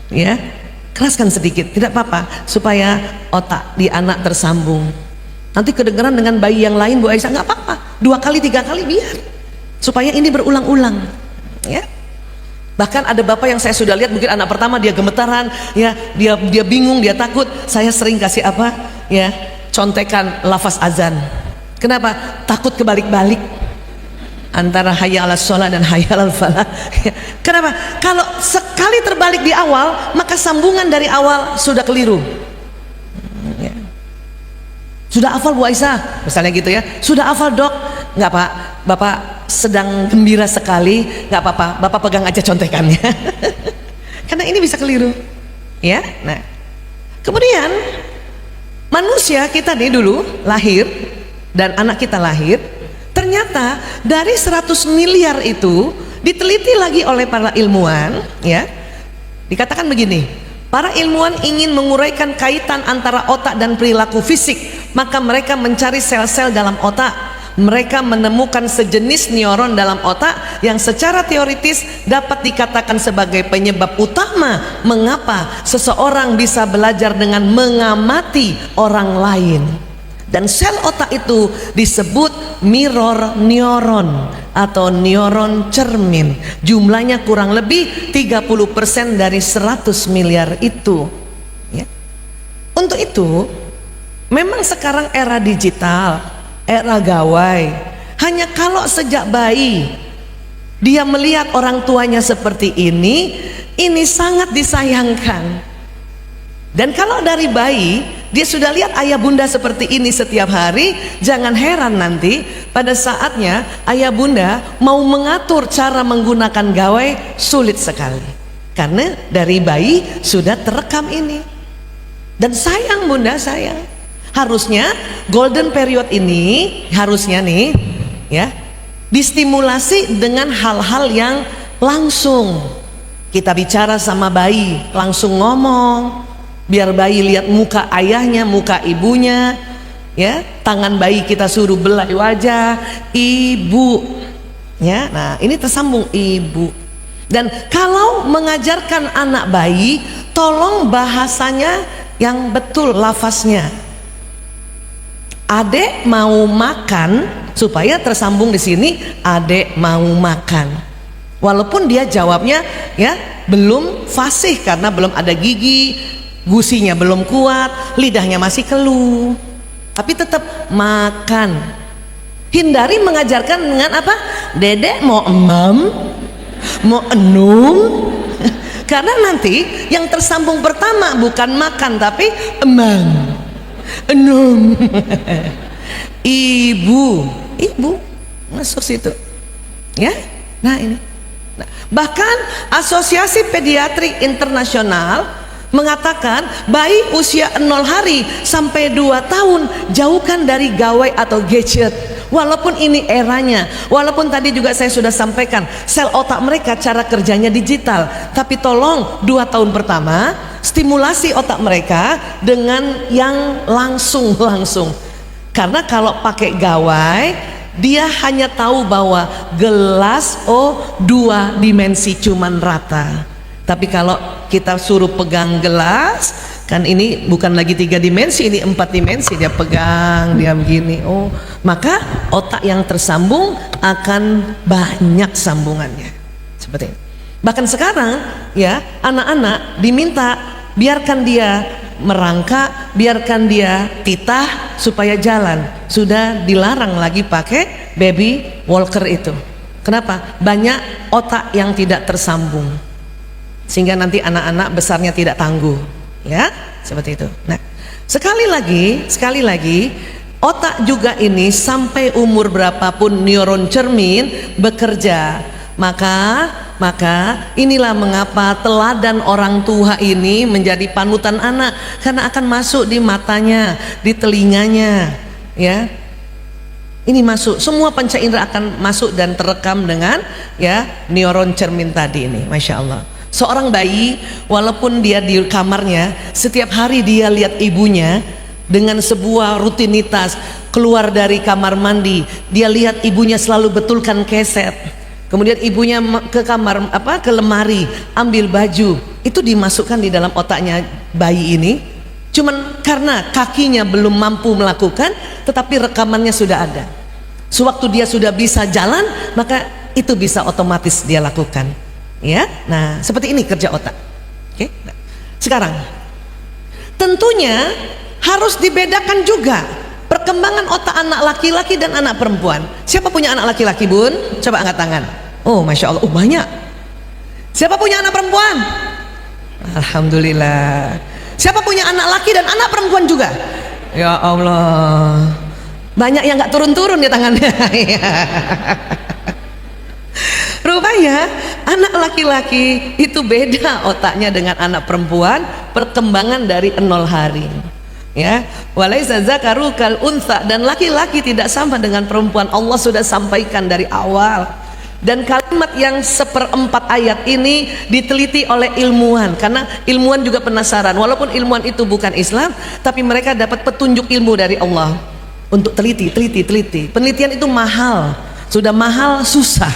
ya, keraskan sedikit, tidak apa-apa, supaya otak di anak tersambung. Nanti kedengaran dengan bayi yang lain, Bu Aisyah, nggak apa-apa, 2 kali 3 kali biar, supaya ini berulang-ulang, ya. Bahkan ada bapak yang saya sudah lihat, mungkin anak pertama dia gemetaran, ya, dia bingung, dia takut. Saya sering kasih apa, ya, contekan lafaz azan. Kenapa? Takut kebalik-balik antara hayya 'alas shalah dan hayya 'alal falah. Kenapa? Kalau sekali terbalik di awal, maka sambungan dari awal sudah keliru. Ya. Sudah hafal Bu Aisyah, misalnya gitu ya. Sudah hafal Dok? Enggak Pak, Bapak sedang gembira sekali, nggak apa-apa, Bapak pegang aja contekannya. Karena ini bisa keliru, ya. Nah, kemudian manusia kita nih dulu lahir dan anak kita lahir, ternyata dari 100 miliar itu diteliti lagi oleh para ilmuwan, ya, dikatakan begini, para ilmuwan ingin menguraikan kaitan antara otak dan perilaku fisik, maka mereka mencari sel-sel dalam otak. Mereka menemukan sejenis neuron dalam otak yang secara teoritis dapat dikatakan sebagai penyebab utama mengapa seseorang bisa belajar dengan mengamati orang lain. Dan sel otak itu disebut mirror neuron atau neuron cermin. Jumlahnya kurang lebih 30% dari 100 miliar itu, ya. Untuk itu memang sekarang era digital, era gawai. Hanya kalau sejak bayi dia melihat orang tuanya seperti ini sangat disayangkan. Dan kalau dari bayi dia sudah lihat ayah bunda seperti ini setiap hari, jangan heran nanti pada saatnya ayah bunda mau mengatur cara menggunakan gawai sulit sekali, karena dari bayi sudah terekam ini. Dan sayang bunda, sayang. Harusnya golden period ini harusnya nih, ya, distimulasi dengan hal-hal yang langsung. Kita bicara sama bayi, langsung ngomong, biar bayi lihat muka ayahnya, muka ibunya, ya. Tangan bayi kita suruh belai wajah, ibu, ya. Nah, ini tersambung ibu. Dan kalau mengajarkan anak bayi, tolong bahasanya yang betul, lafaznya. Adek mau makan, supaya tersambung di sini, adek mau makan. Walaupun dia jawabnya, ya, belum fasih karena belum ada gigi, gusinya belum kuat, lidahnya masih keluh, tapi tetap makan. Hindari mengajarkan dengan apa? Dedek mau emam, mau enum. Karena nanti yang tersambung pertama bukan makan tapi emam, enum. Ibu masuk situ, ya. Nah ini, nah, bahkan Asosiasi Pediatri Internasional mengatakan bayi usia 0 hari sampai 2 tahun jauhkan dari gawai atau gadget. Walaupun ini eranya, walaupun tadi juga saya sudah sampaikan sel otak mereka cara kerjanya digital, tapi tolong 2 tahun pertama stimulasi otak mereka dengan yang langsung. Karena kalau pakai gawai dia hanya tahu bahwa gelas, oh 2 dimensi cuman rata. Tapi kalau kita suruh pegang gelas, kan ini bukan lagi 3 dimensi, ini 4 dimensi, dia pegang, dia begini. Oh, maka otak yang tersambung akan banyak sambungannya. Seperti ini. Bahkan sekarang, ya, anak-anak diminta biarkan dia merangkak, biarkan dia titah supaya jalan. Sudah dilarang lagi pakai baby walker itu. Kenapa? Banyak otak yang tidak tersambung. sehingga nanti anak-anak besarnya tidak tangguh, ya, seperti itu. Nah, sekali lagi otak juga ini sampai umur berapapun neuron cermin bekerja. Maka inilah mengapa teladan orang tua ini menjadi panutan anak, karena akan masuk di matanya, di telinganya, ya. Ini masuk, semua panca indera akan masuk dan terekam dengan ya neuron cermin tadi ini. Masya Allah. Seorang bayi walaupun dia di kamarnya, setiap hari dia lihat ibunya dengan sebuah rutinitas, keluar dari kamar mandi, dia lihat ibunya selalu betulkan keset. Kemudian ibunya ke kamar ke lemari ambil baju, itu dimasukkan di dalam otaknya bayi ini. Cuman karena kakinya belum mampu melakukan, tetapi rekamannya sudah ada. Sewaktu dia sudah bisa jalan, maka itu bisa otomatis dia lakukan. Ya, nah seperti ini kerja otak. Oke, nah, sekarang tentunya harus dibedakan juga perkembangan otak anak laki-laki dan anak perempuan. Siapa punya anak laki-laki, Bun? Coba angkat tangan. Oh, Masya Allah, banyak. Siapa punya anak perempuan? Alhamdulillah. Siapa punya anak laki dan anak perempuan juga? Ya Allah, banyak yang nggak turun-turun ya tangannya. Rupanya anak laki-laki itu beda otaknya dengan anak perempuan, perkembangan dari 0 hari. Ya, walaisa zakaru kal untha, dan laki-laki tidak sama dengan perempuan. Allah sudah sampaikan dari awal. Dan kalimat yang 1/4 ayat ini diteliti oleh ilmuwan, karena ilmuwan juga penasaran. Walaupun ilmuwan itu bukan Islam, tapi mereka dapat petunjuk ilmu dari Allah untuk teliti. Penelitian itu mahal, sudah mahal, susah.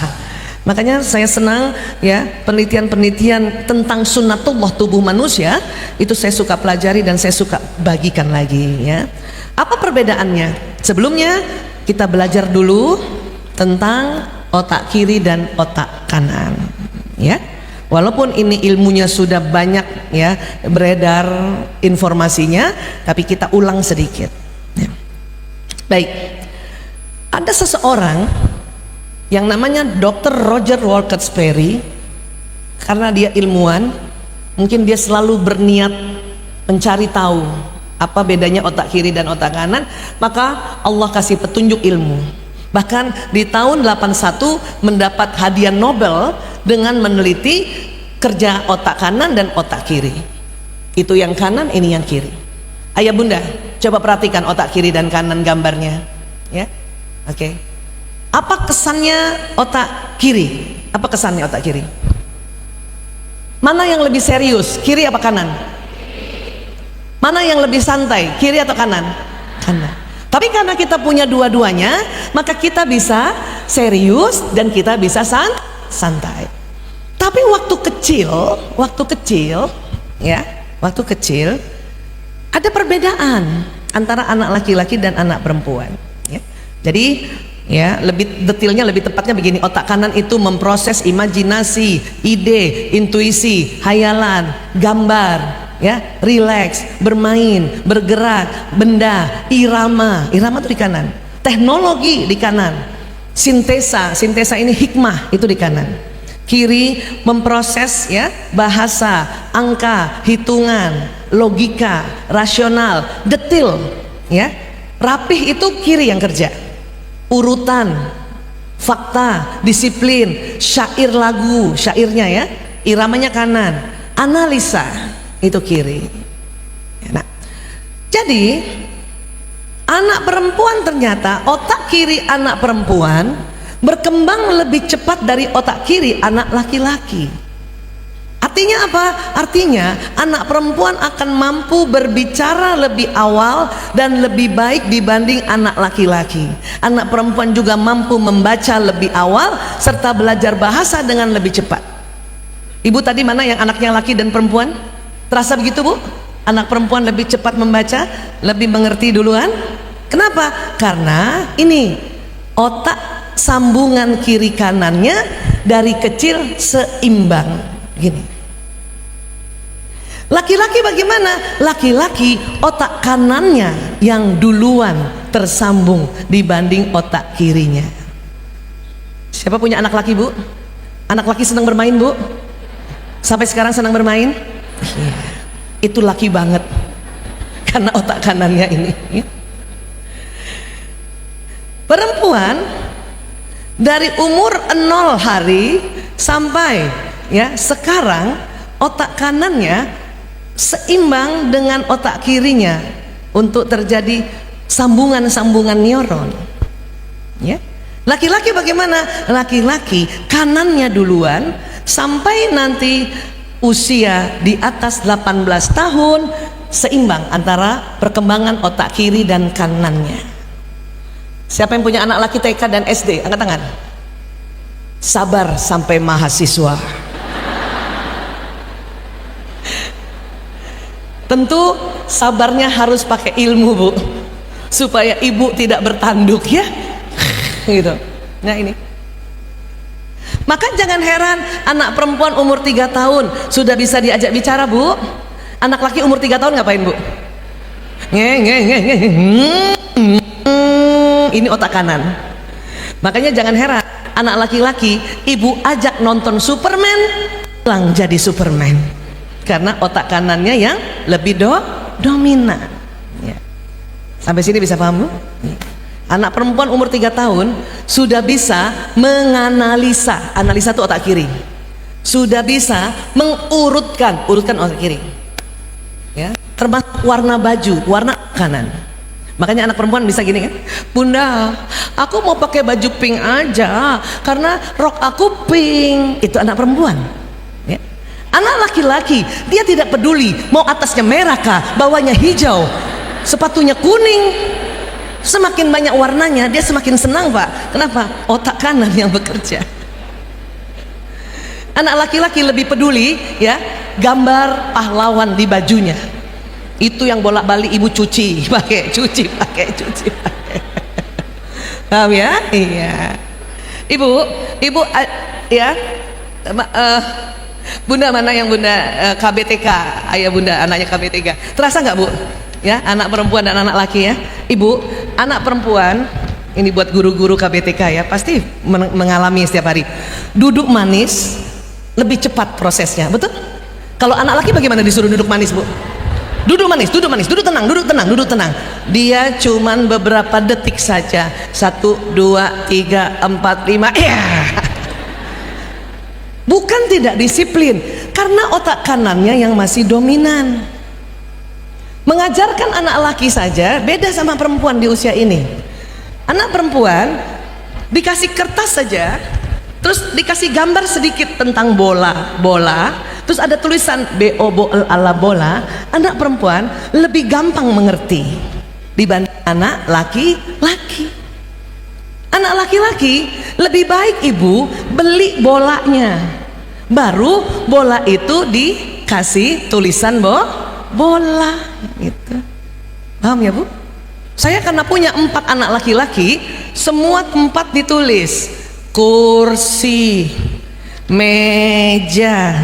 Makanya saya senang ya penelitian tentang sunnatullah tubuh manusia, itu saya suka pelajari dan saya suka bagikan lagi ya. Apa perbedaannya? Sebelumnya kita belajar dulu tentang otak kiri dan otak kanan ya. Walaupun ini ilmunya sudah banyak ya beredar informasinya, tapi kita ulang sedikit ya. Baik, ada seseorang yang namanya Dr. Roger Walcott Sperry. Karena dia ilmuwan, mungkin dia selalu berniat mencari tahu apa bedanya otak kiri dan otak kanan, maka Allah kasih petunjuk ilmu. Bahkan di tahun 81 mendapat hadiah Nobel dengan meneliti kerja otak kanan dan otak kiri. Itu yang kanan, ini yang kiri. Ayah bunda, coba perhatikan otak kiri dan kanan gambarnya ya. Oke. Apa kesannya otak kiri? Apa kesannya otak kiri? Mana yang lebih serius, kiri apa kanan? Mana yang lebih santai, kiri atau kanan? Kanan. Tapi karena kita punya dua-duanya, maka kita bisa serius dan kita bisa santai. Tapi waktu kecil ada perbedaan antara anak laki-laki dan anak perempuan ya. Jadi ya lebih detailnya, lebih tepatnya begini, otak kanan itu memproses imajinasi, ide, intuisi, hayalan, gambar ya, rileks, bermain, bergerak, benda, irama itu di kanan, teknologi di kanan, sintesa ini hikmah itu di kanan. Kiri memproses ya bahasa, angka, hitungan, logika, rasional, detil ya, rapih itu kiri yang kerja. Urutan, fakta, disiplin, syair lagu, syairnya ya, iramanya kanan. Analisa itu kiri. Nah, jadi anak perempuan ternyata otak kiri anak perempuan berkembang lebih cepat dari otak kiri anak laki-laki. Artinya apa? Artinya anak perempuan akan mampu berbicara lebih awal dan lebih baik dibanding anak laki-laki. Anak perempuan juga mampu membaca lebih awal serta belajar bahasa dengan lebih cepat. Ibu tadi mana yang anaknya laki dan perempuan? Terasa begitu Bu? Anak perempuan lebih cepat membaca, lebih mengerti duluan. Kenapa? Karena ini otak sambungan kiri kanannya dari kecil seimbang gini. Laki-laki bagaimana? Laki-laki otak kanannya yang duluan tersambung dibanding otak kirinya. Siapa punya anak laki Bu? Anak laki senang bermain Bu? Sampai sekarang senang bermain? Iya. Itu laki banget karena otak kanannya ini. Perempuan dari umur 0 hari sampai ya sekarang otak kanannya seimbang dengan otak kirinya untuk terjadi sambungan-sambungan neuron. Ya. Laki-laki bagaimana? Laki-laki kanannya duluan sampai nanti usia di atas 18 tahun seimbang antara perkembangan otak kiri dan kanannya. Siapa yang punya anak laki TK dan SD? Angkat tangan. Sabar sampai mahasiswa. Tentu sabarnya harus pakai ilmu, Bu, supaya ibu tidak bertanduk ya. Gitu. Nah ini. Maka jangan heran anak perempuan umur 3 tahun sudah bisa diajak bicara, Bu. Anak laki umur 3 tahun ngapain, Bu? Ini otak kanan. Makanya jangan heran anak laki-laki ibu ajak nonton Superman lang jadi Superman karena otak kanannya yang lebih dominan ya. Sampai sini bisa paham, Bu? Anak perempuan umur 3 tahun sudah bisa menganalisa, analisa itu otak kiri, sudah bisa urutkan otak kiri ya, termasuk warna baju, warna kanan. Makanya anak perempuan bisa gini kan, Bunda, aku mau pakai baju pink aja karena rok aku pink. Itu anak perempuan ya. Anak laki-laki dia tidak peduli mau atasnya merah kah, bawahnya hijau, sepatunya kuning, semakin banyak warnanya dia semakin senang, Pak. Kenapa? Otak kanan yang bekerja. Anak laki-laki lebih peduli ya gambar pahlawan di bajunya. Itu yang bolak-balik ibu cuci, pakai. Paham ya? Iya. Ibu ya, Bunda mana yang Bunda KBTK, ayah Bunda anaknya KBTK. Terasa nggak, Bu? Ya, anak perempuan dan anak laki ya. Ibu, anak perempuan ini buat guru-guru KBTK ya, pasti mengalami setiap hari. Duduk manis lebih cepat prosesnya, betul? Kalau anak laki bagaimana disuruh duduk manis, Bu? Duduk manis, duduk tenang. Dia cuman beberapa detik saja. 1, 2, 3, 4, 5. Ya. Bukan tidak disiplin, karena otak kanannya yang masih dominan. Mengajarkan anak laki saja beda sama perempuan di usia ini. Anak perempuan dikasih kertas saja, terus dikasih gambar sedikit tentang bola, terus ada tulisan BO ala bola. Anak perempuan lebih gampang mengerti dibanding anak laki-laki. Anak laki-laki lebih baik ibu beli bolanya, baru bola itu dikasih tulisan bola gitu. Paham ya, Bu? Saya karena punya 4 anak laki-laki, semua tempat ditulis kursi, meja,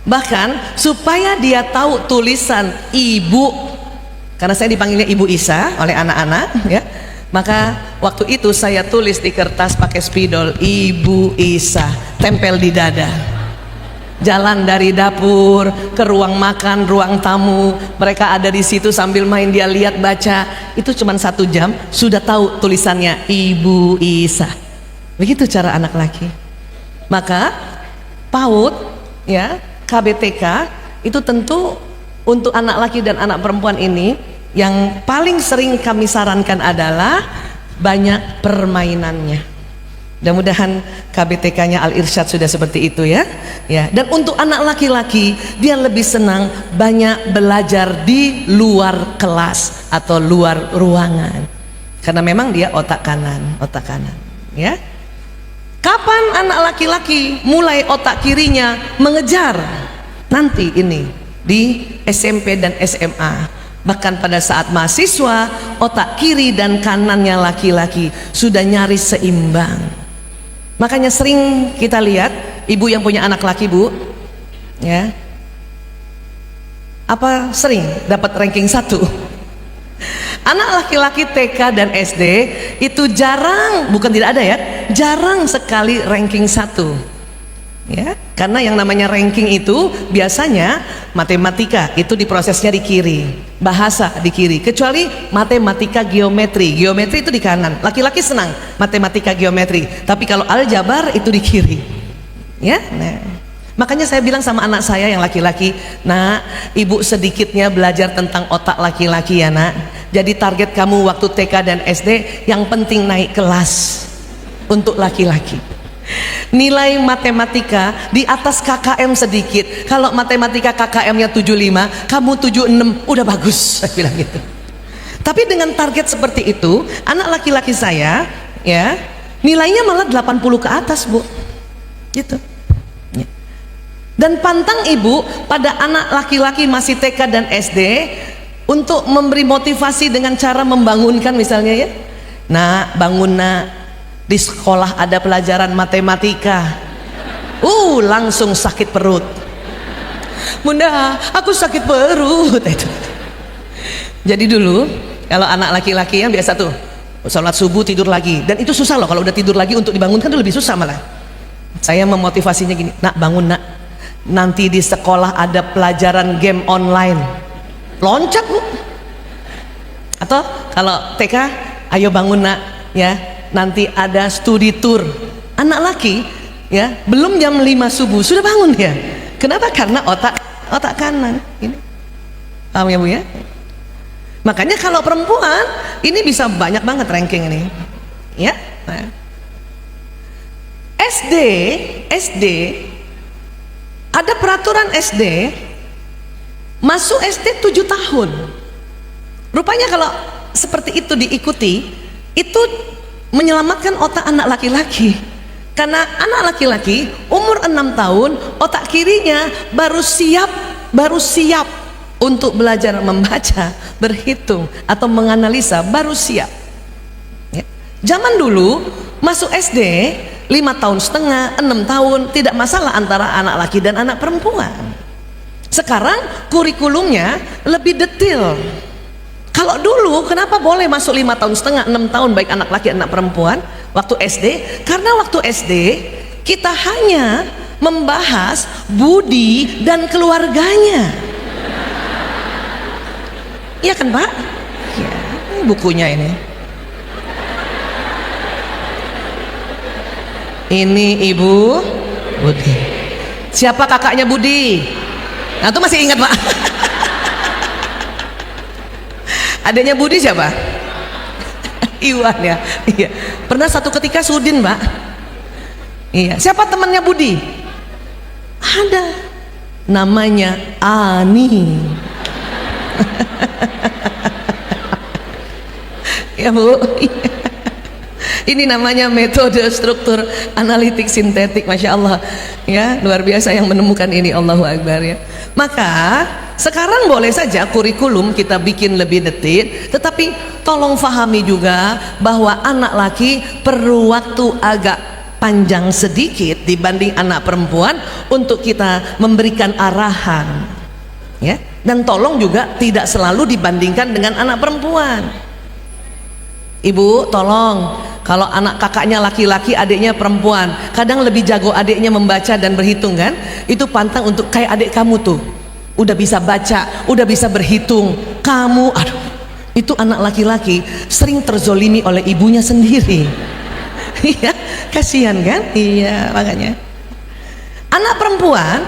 bahkan supaya dia tahu tulisan ibu, karena saya dipanggilnya Ibu Isa oleh anak-anak ya, maka waktu itu saya tulis di kertas pakai spidol Ibu Isa, tempel di dada. Jalan dari dapur ke ruang makan, ruang tamu, mereka ada di situ sambil main, dia lihat baca, itu cuma 1 jam sudah tahu tulisannya Ibu Isa. Begitu cara anak laki. Maka PAUD ya, KBTK itu tentu untuk anak laki dan anak perempuan ini yang paling sering kami sarankan adalah banyak permainannya. Mudah-mudahan KBTK-nya Al-Irsyad sudah seperti itu ya. Ya, dan untuk anak laki-laki dia lebih senang banyak belajar di luar kelas atau luar ruangan. Karena memang dia otak kanan, ya. Kapan anak laki-laki mulai otak kirinya mengejar? Nanti ini di SMP dan SMA. Bahkan pada saat mahasiswa, otak kiri dan kanannya laki-laki sudah nyaris seimbang. Makanya sering kita lihat ibu yang punya anak laki, Bu, ya, apa sering dapat ranking 1. Anak laki-laki TK dan SD itu jarang, bukan tidak ada ya, jarang sekali ranking 1 Ya, karena yang namanya ranking itu biasanya matematika itu diprosesnya di kiri, bahasa di kiri, kecuali matematika geometri. Geometri itu di kanan. Laki-laki senang matematika geometri, tapi kalau aljabar itu di kiri. Ya, nah, makanya saya bilang sama anak saya yang laki-laki, nak, ibu sedikitnya belajar tentang otak laki-laki ya nak. Jadi target kamu waktu TK dan SD yang penting naik kelas untuk laki-laki. Nilai matematika di atas KKM sedikit. Kalau matematika KKM-nya 75, kamu 76, udah bagus, saya bilang gitu. Tapi dengan target seperti itu, anak laki-laki saya ya, nilainya malah 80 ke atas, Bu. Gitu. Ya. Dan pantang ibu pada anak laki-laki masih TK dan SD untuk memberi motivasi dengan cara membangunkan misalnya ya. Nah, bangun nak, di sekolah ada pelajaran matematika. Langsung sakit perut. Bunda, aku sakit perut. Jadi dulu kalau anak laki-laki yang biasa tuh sholat subuh tidur lagi, dan itu susah loh kalau udah tidur lagi untuk dibangunkan, itu lebih susah malah. Saya memotivasinya gini, nak bangun nak, nanti di sekolah ada pelajaran game online, loncat Bu. Atau kalau TK, ayo bangun nak ya, nanti ada studi tour. Anak laki ya, belum jam 5 subuh sudah bangun ya. Kenapa? Karena otak kanan ini. Paham ya Bu ya? Makanya kalau perempuan ini bisa banyak banget ranking ini ya. Nah, SD ada peraturan SD, masuk SD 7 tahun. Rupanya kalau seperti itu diikuti, itu menyelamatkan otak anak laki-laki. Karena anak laki-laki umur 6 tahun, otak kirinya baru siap untuk belajar membaca, berhitung atau menganalisa, baru siap ya. Zaman dulu masuk SD 5 tahun setengah, 6 tahun tidak masalah antara anak laki dan anak perempuan. Sekarang kurikulumnya lebih detail. Kalau dulu kenapa boleh masuk 5 tahun setengah, 6 tahun baik anak laki anak perempuan waktu SD? Karena waktu SD kita hanya membahas budi dan keluarganya. Iya kan Pak? Ya, ini bukunya ini. Ini Ibu Budi. Siapa kakaknya Budi? Nah itu masih ingat Pak? Adanya Budi siapa? Iwan ya. Iya. Pernah satu ketika Sudin Mbak. Iya. Siapa temannya Budi? Ada. Namanya Ani. Ya Bu. Ini namanya metode struktur analitik sintetik, Masya Allah ya, luar biasa yang menemukan ini, Allahu Akbar ya. Maka sekarang boleh saja kurikulum kita bikin lebih detil, tetapi tolong fahami juga bahwa anak laki perlu waktu agak panjang sedikit dibanding anak perempuan untuk kita memberikan arahan ya. Dan tolong juga tidak selalu dibandingkan dengan anak perempuan. Ibu tolong, kalau anak kakaknya laki-laki, adiknya perempuan, kadang lebih jago adiknya membaca dan berhitung kan, itu pantang untuk kayak adik kamu tuh, udah bisa baca, udah bisa berhitung, kamu aduh, itu anak laki-laki sering terzolimi oleh ibunya sendiri. Iya, kasihan kan? Iya, makanya anak perempuan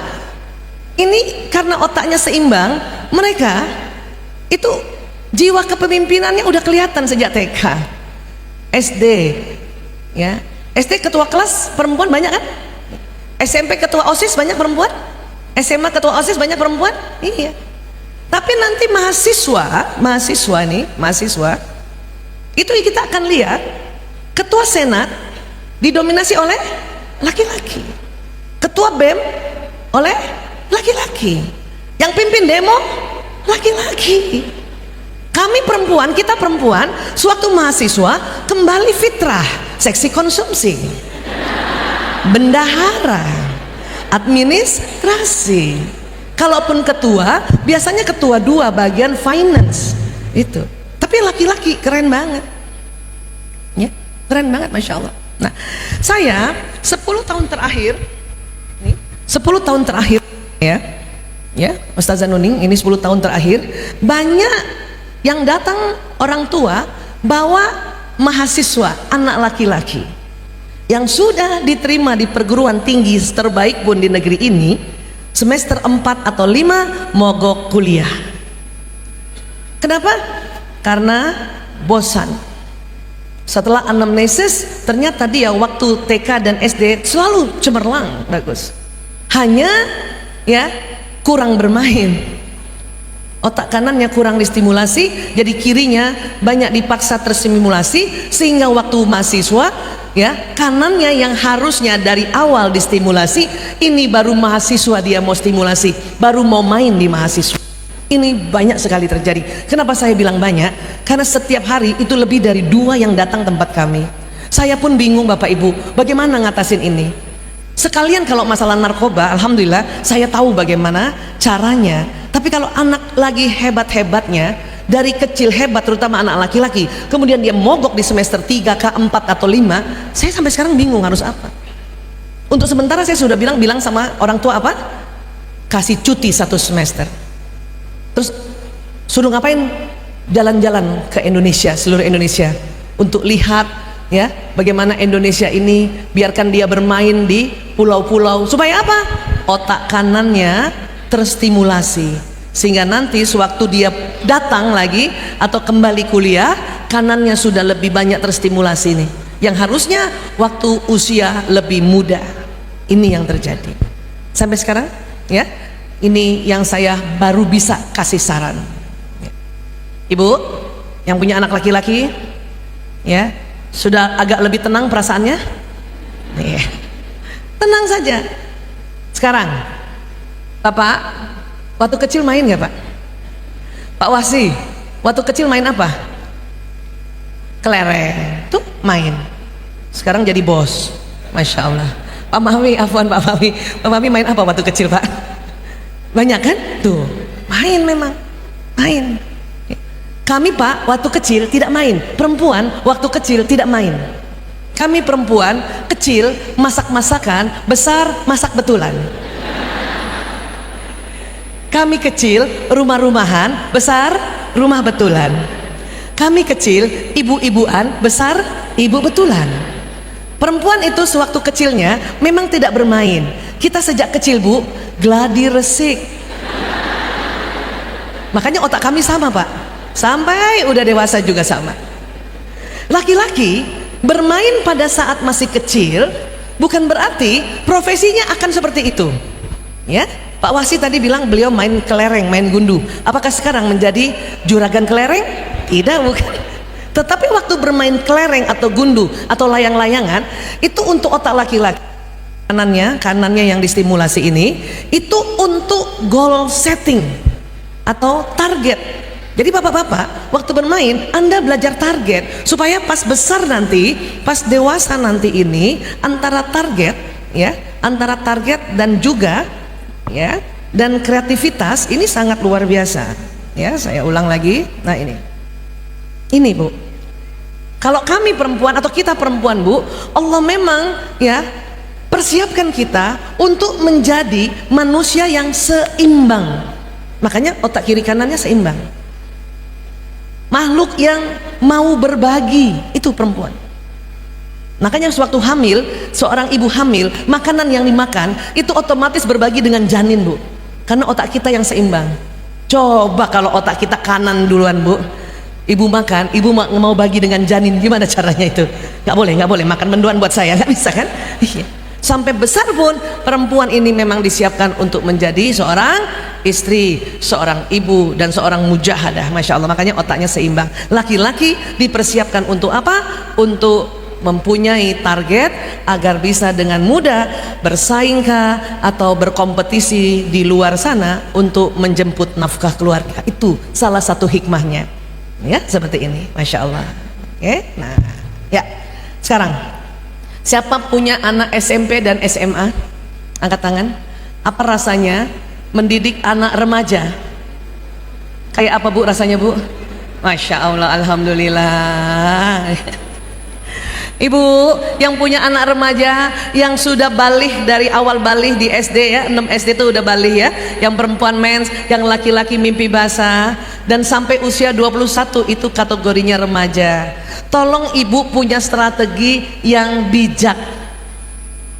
ini karena otaknya seimbang, mereka itu jiwa kepemimpinannya udah kelihatan sejak TK, SD ya. SD ketua kelas perempuan banyak kan? SMP ketua OSIS banyak perempuan? SMA ketua OSIS banyak perempuan? Iya. Tapi nanti mahasiswa itu kita akan lihat ketua senat didominasi oleh laki-laki, ketua BEM oleh laki-laki, yang pimpin demo laki-laki. Kami perempuan, kita perempuan sewaktu mahasiswa kembali fitrah, seksi konsumsi, bendahara, administrasi. Kalaupun ketua, biasanya ketua 2 bagian finance itu. Tapi laki-laki keren banget ya, keren banget Masya Allah. Nah, saya 10 tahun terakhir nih, 10 tahun terakhir ya Ustazah Nuning, ini 10 tahun terakhir banyak yang datang orang tua bawa mahasiswa anak laki-laki yang sudah diterima di perguruan tinggi terbaik pun di negeri ini, semester 4 atau 5 mogok kuliah. Kenapa? Karena bosan. Setelah anamnesis ternyata dia waktu TK dan SD selalu cemerlang, bagus, hanya ya kurang bermain, otak kanannya kurang distimulasi, jadi kirinya banyak dipaksa terstimulasi, sehingga waktu mahasiswa ya kanannya yang harusnya dari awal distimulasi, ini baru mahasiswa dia mau stimulasi, baru mau main di mahasiswa. Ini banyak sekali terjadi. Kenapa saya bilang banyak? Karena setiap hari itu lebih dari 2 yang datang tempat kami. Saya pun bingung Bapak Ibu, bagaimana ngatasin ini. Sekalian kalau masalah narkoba, alhamdulillah saya tahu bagaimana caranya. Tapi kalau anak lagi hebat-hebatnya, dari kecil hebat, terutama anak laki-laki, kemudian dia mogok di semester 3, K4 atau 5, saya sampai sekarang bingung harus apa. Untuk sementara saya sudah bilang sama orang tua apa? Kasih cuti 1 semester. Terus suruh ngapain? Jalan-jalan ke Indonesia, seluruh Indonesia, untuk lihat ya bagaimana Indonesia ini, biarkan dia bermain di pulau-pulau, supaya apa? Otak kanannya terstimulasi, sehingga nanti sewaktu dia datang lagi atau kembali kuliah, kanannya sudah lebih banyak terstimulasi nih, yang harusnya waktu usia lebih muda. Ini yang terjadi sampai sekarang ya. Ini yang saya baru bisa kasih saran. Ibu yang punya anak laki-laki ya, sudah agak lebih tenang perasaannya? Tenang saja. Sekarang Bapak waktu kecil main nggak Pak? Pak Wasi waktu kecil main apa? Kelereng tuh main. Sekarang jadi bos, Masya Allah. Pak Mami, afwan Pak Mami, Pak Mami main apa waktu kecil Pak? Banyak kan? Tuh main, memang main. Kami Pak waktu kecil tidak main, perempuan waktu kecil tidak main. Kami perempuan kecil masak-masakan, besar masak betulan. Kami kecil rumah-rumahan, besar rumah betulan. Kami kecil ibu-ibuan, besar ibu betulan. Perempuan itu sewaktu kecilnya memang tidak bermain. Kita sejak kecil Bu, gladi resik. Makanya otak kami sama Pak, sampai udah dewasa juga sama. Laki-laki bermain pada saat masih kecil bukan berarti profesinya akan seperti itu ya. Pak Wasi tadi bilang beliau main kelereng, main gundu. Apakah sekarang menjadi juragan kelereng? Tidak, bukan. Tetapi waktu bermain kelereng atau gundu atau layang-layangan, itu untuk otak laki-laki. Kanannya yang distimulasi ini, itu untuk goal setting atau target. Jadi bapak-bapak waktu bermain Anda belajar target, supaya pas besar nanti, pas dewasa nanti ini, antara target ya, antara target dan juga ya, dan kreativitas ini sangat luar biasa ya. Saya ulang lagi. Nah ini Bu, kalau kami perempuan atau kita perempuan Bu, Allah memang ya persiapkan kita untuk menjadi manusia yang seimbang. Makanya otak kiri kanannya seimbang. Makhluk yang mau berbagi, itu perempuan. Makanya sewaktu hamil, seorang ibu hamil, makanan yang dimakan itu otomatis berbagi dengan janin Bu, karena otak kita yang seimbang. Coba kalau otak kita kanan duluan Bu, ibu makan, ibu mau bagi dengan janin, gimana caranya itu? Nggak boleh makan mendoan buat saya, nggak bisa kan? Sampai besar pun perempuan ini memang disiapkan untuk menjadi seorang istri, seorang ibu, dan seorang mujahadah. Masya Allah, makanya otaknya seimbang. Laki-laki dipersiapkan untuk apa? Untuk mempunyai target agar bisa dengan mudah bersaingkah atau berkompetisi di luar sana untuk menjemput nafkah keluarga. Itu salah satu hikmahnya ya, seperti ini. Masya Allah. Oke, nah ya, sekarang siapa punya anak SMP dan SMA? Angkat tangan. Apa rasanya mendidik anak remaja? Kayak apa Bu rasanya Bu? Masya Allah, alhamdulillah. Ibu yang punya anak remaja yang sudah balik dari awal balik di SD ya, 6 SD itu udah balik ya, yang perempuan mens, yang laki-laki mimpi basah, dan sampai usia 21 itu kategorinya remaja. Tolong ibu punya strategi yang bijak.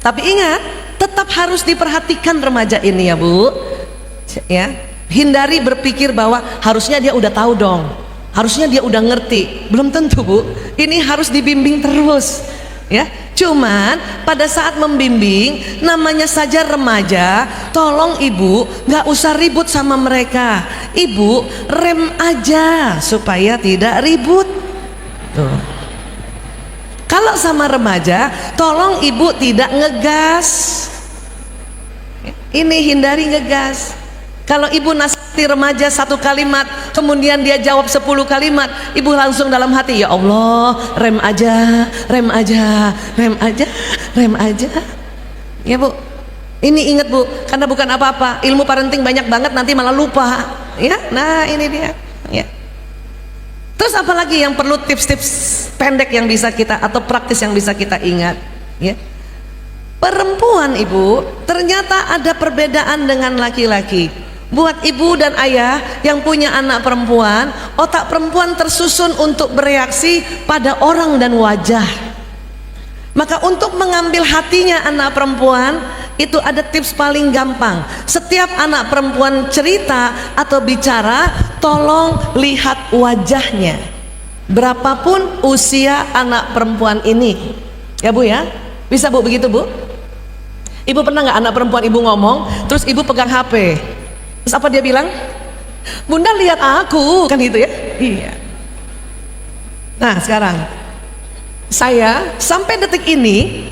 Tapi ingat, tetap harus diperhatikan remaja ini ya Bu. Ya, hindari berpikir bahwa harusnya dia udah tahu dong, harusnya dia udah ngerti. Belum tentu Bu, ini harus dibimbing terus ya. Cuman pada saat membimbing, namanya saja remaja, tolong ibu nggak usah ribut sama mereka. Ibu rem aja supaya tidak ribut tuh. Kalau sama remaja, tolong ibu tidak ngegas. Ini hindari ngegas. Kalau ibu nasihati remaja 1 kalimat, kemudian dia jawab 10 kalimat, ibu langsung dalam hati, ya Allah, rem aja, rem aja, rem aja, rem aja. Ya Bu, ini ingat Bu, karena bukan apa-apa, ilmu parenting banyak banget, nanti malah lupa. Ya, nah ini dia. Ya. Terus apalagi yang perlu tips-tips pendek yang bisa kita, atau praktis yang bisa kita ingat? Ya. Perempuan Ibu, ternyata ada perbedaan dengan laki-laki. Buat ibu dan ayah yang punya anak perempuan, otak perempuan tersusun untuk bereaksi pada orang dan wajah. Maka untuk mengambil hatinya anak perempuan, itu ada tips paling gampang. Setiap anak perempuan cerita atau bicara, tolong lihat wajahnya, berapapun usia anak perempuan ini. Ya Bu ya, bisa Bu begitu Bu? Ibu pernah nggak anak perempuan ibu ngomong, terus ibu pegang HP, terus apa dia bilang? Bunda lihat aku, kan gitu ya? Iya. Nah sekarang saya sampai detik ini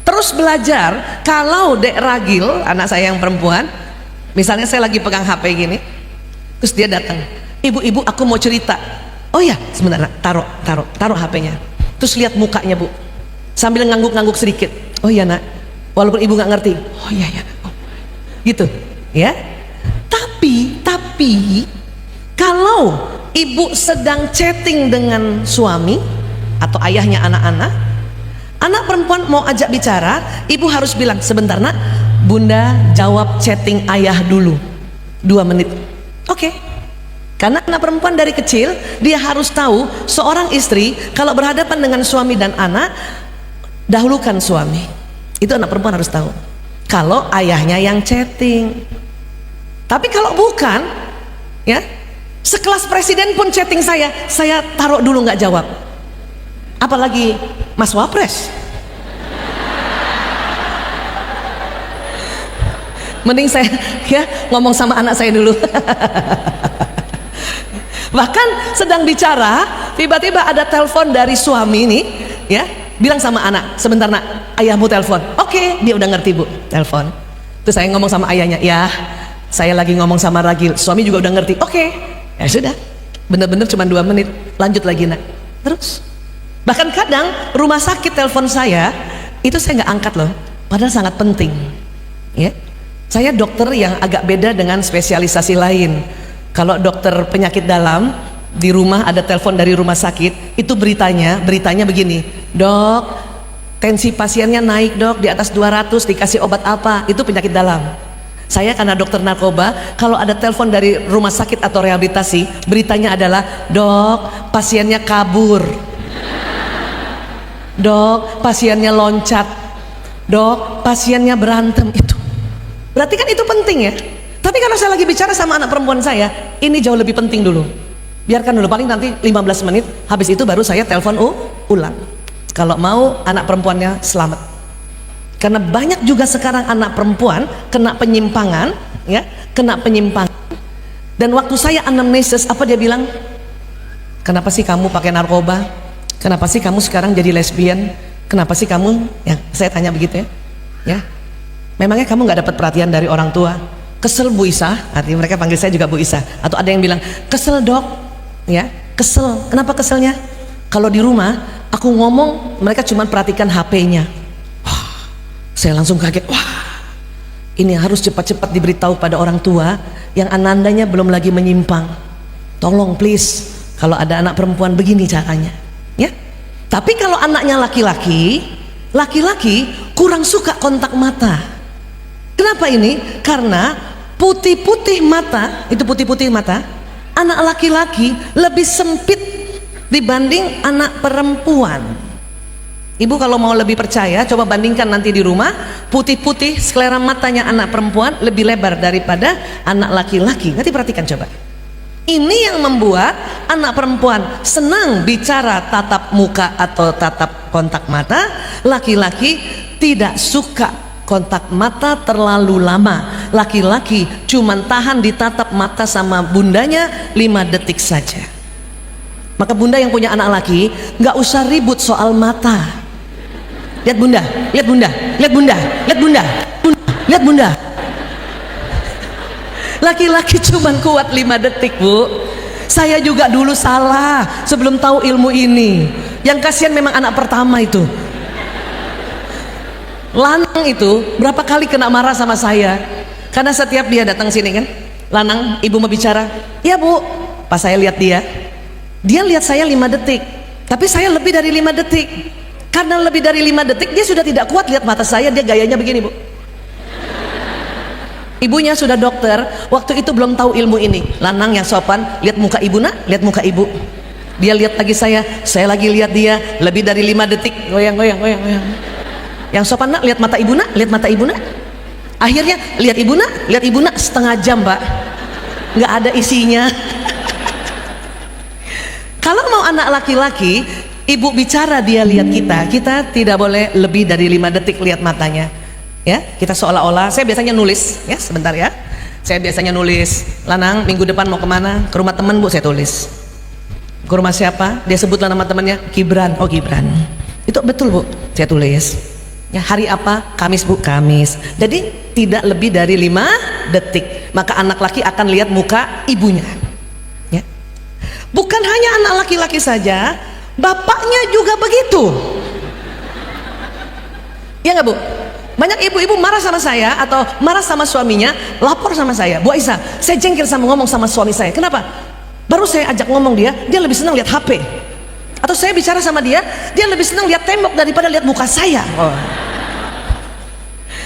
terus belajar. Kalau Dek Ragil, anak saya yang perempuan, misalnya saya lagi pegang HP gini, terus dia datang, ibu aku mau cerita. Oh ya, sebentar, taruh HP-nya, terus lihat mukanya Bu, sambil ngangguk-ngangguk sedikit. Oh iya nak, walaupun ibu nggak ngerti. Oh iya ya, oh. Gitu ya. Tapi kalau ibu sedang chatting dengan suami atau ayahnya anak-anak, anak perempuan mau ajak bicara, ibu harus bilang, sebentar nak, bunda jawab chatting ayah dulu 2 menit. Oke. Karena anak perempuan dari kecil dia harus tahu seorang istri kalau berhadapan dengan suami dan anak, dahulukan suami. Itu anak perempuan harus tahu kalau ayahnya yang chatting. Tapi kalau bukan, ya, sekelas presiden pun chatting saya taruh dulu nggak jawab. Apalagi Mas Wapres. Mending saya ya ngomong sama anak saya dulu. Bahkan sedang bicara, tiba-tiba ada telepon dari suami nih, ya, bilang sama anak, sebentar nak, ayahmu telepon. Oke, dia udah ngerti Bu, telepon. Terus saya ngomong sama ayahnya, ya, saya lagi ngomong sama Ragil, suami juga udah ngerti. Oke, ya sudah, bener-bener cuma 2 menit, lanjut lagi nak. Terus, bahkan kadang rumah sakit telepon saya, itu saya nggak angkat loh, padahal sangat penting. Ya, saya dokter yang agak beda dengan spesialisasi lain. Kalau dokter penyakit dalam, di rumah ada telepon dari rumah sakit, itu beritanya begini, dok, tensi pasiennya naik dok, di atas 200, dikasih obat apa, itu penyakit dalam. Saya karena dokter narkoba, kalau ada telepon dari rumah sakit atau rehabilitasi, beritanya adalah, dok, pasiennya kabur, dok, pasiennya loncat, dok, pasiennya berantem. Itu berarti kan itu penting ya. Tapi kalau saya lagi bicara sama anak perempuan saya, ini jauh lebih penting dulu. Biarkan dulu, paling nanti 15 menit, habis itu baru saya telepon ulang. Kalau mau anak perempuannya selamat. Karena banyak juga sekarang anak perempuan kena penyimpangan, ya, kena penyimpangan. Dan waktu saya anamnesis, apa dia bilang? Kenapa sih kamu pakai narkoba? Kenapa sih kamu sekarang jadi lesbian? Kenapa sih kamu? Ya, saya tanya begitu ya. Ya, memangnya kamu nggak dapat perhatian dari orang tua? Kesel Bu Isa, artinya mereka panggil saya juga Bu Isa. Atau ada yang bilang, kesel dok, ya, kesel. Kenapa keselnya? Kalau di rumah aku ngomong, mereka cuma perhatikan HP-nya. Saya langsung kaget, wah, ini harus cepat-cepat diberitahu pada orang tua yang anandanya belum lagi menyimpang. Tolong please, kalau ada anak perempuan begini caranya, ya. Tapi kalau anaknya laki-laki, laki-laki kurang suka kontak mata. Kenapa ini? Karena putih-putih mata, itu putih-putih mata, anak laki-laki lebih sempit dibanding anak perempuan. Ibu kalau mau lebih percaya, coba bandingkan nanti di rumah, putih-putih selera matanya anak perempuan lebih lebar daripada anak laki-laki. Nanti perhatikan coba. Ini yang membuat anak perempuan senang bicara tatap muka atau tatap kontak mata, laki-laki tidak suka kontak mata terlalu lama. Laki-laki cuman tahan ditatap mata sama bundanya 5 detik saja. Maka bunda yang punya anak laki nggak usah ribut soal mata. Lihat bunda, lihat bunda, lihat bunda, lihat bunda, lihat bunda. Laki-laki cuman kuat 5 detik, Bu. Saya juga dulu salah sebelum tahu ilmu ini. Yang kasihan memang anak pertama itu. Lanang itu berapa kali kena marah sama saya, karena setiap dia datang sini kan, Lanang, ibu mau bicara. Ya Bu. Pas saya lihat dia lihat saya 5 detik, tapi saya lebih dari 5 detik. Karena lebih dari 5 detik dia sudah tidak kuat lihat mata saya, dia gayanya begini, Bu. Ibunya sudah dokter, waktu itu belum tahu ilmu ini. Lanang yang sopan, lihat muka ibu nak, lihat muka ibu. Dia lihat lagi saya lagi lihat dia, lebih dari 5 detik, goyang. Yang sopan nak, lihat mata ibu nak, lihat mata ibu nak. Akhirnya lihat ibu nak setengah jam, Pak. Nggak ada isinya. Kalau mau anak laki-laki, ibu bicara dia lihat kita tidak boleh lebih dari 5 detik lihat matanya. Ya, kita seolah-olah, saya biasanya nulis, ya sebentar ya. Saya biasanya nulis, Lanang minggu depan mau kemana? Ke rumah teman Bu, saya tulis. Ke rumah siapa? Dia sebutlah nama temannya, Gibran. Oh Gibran. Itu betul Bu, saya tulis. Ya, hari apa? Kamis Bu, Kamis. Jadi tidak lebih dari 5 detik. Maka anak laki akan lihat muka ibunya. Ya. Bukan hanya anak laki-laki saja, bapaknya juga begitu. Ya nggak Bu? Banyak ibu-ibu marah sama saya atau marah sama suaminya, lapor sama saya, Bu Aisyah, saya jengkel sama ngomong sama suami saya. Kenapa? Baru saya ajak ngomong dia lebih senang lihat HP. Atau saya bicara sama dia lebih senang lihat tembok daripada lihat muka saya. Oh.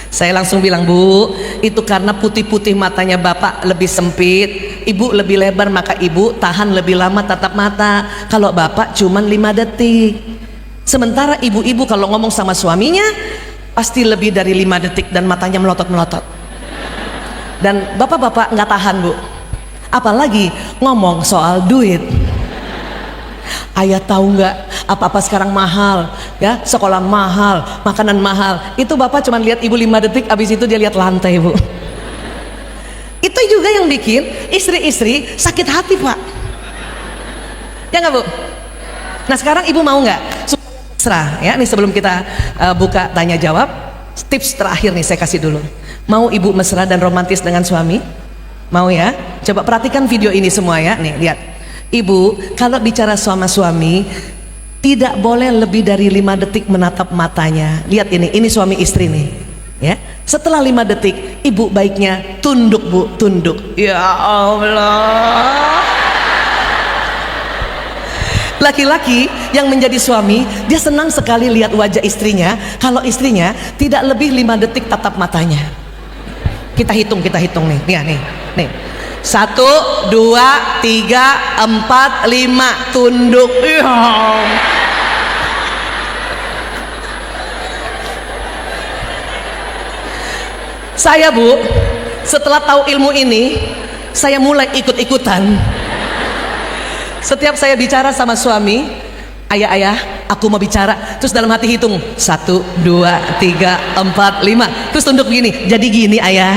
Saya langsung bilang, Bu, itu karena putih-putih matanya bapak lebih sempit, ibu lebih lebar, maka ibu tahan lebih lama tatap mata. Kalau bapak cuman 5 detik. Sementara ibu-ibu kalau ngomong sama suaminya pasti lebih dari 5 detik dan matanya melotot-melotot. Dan bapak-bapak nggak tahan Bu, apalagi ngomong soal duit. Ayah tahu nggak, apa-apa sekarang mahal ya, sekolah mahal, makanan mahal. Itu bapak cuma lihat ibu 5 detik, abis itu dia lihat lantai Bu. Itu juga yang bikin istri-istri sakit hati Pak, ya nggak Bu? Nah sekarang ibu mau nggak mesra ya? Nih sebelum kita buka tanya jawab, tips terakhir nih saya kasih dulu. Mau ibu mesra dan romantis dengan suami? Mau ya? Coba perhatikan video ini semua ya. Nih lihat, ibu kalau bicara sama suami tidak boleh lebih dari 5 detik menatap matanya. Lihat ini suami istri nih ya. Setelah 5 detik ibu baiknya tunduk Bu, tunduk. Ya Allah, laki-laki yang menjadi suami dia senang sekali lihat wajah istrinya kalau istrinya tidak lebih 5 detik tatap matanya. Kita hitung nih. Nih 1, 2, 3, 4, 5 tunduk. Saya Bu, setelah tahu ilmu ini saya mulai ikut-ikutan. Setiap saya bicara sama suami, ayah aku mau bicara, terus dalam hati hitung 1, 2, 3, 4, 5, terus tunduk begini, jadi gini ayah.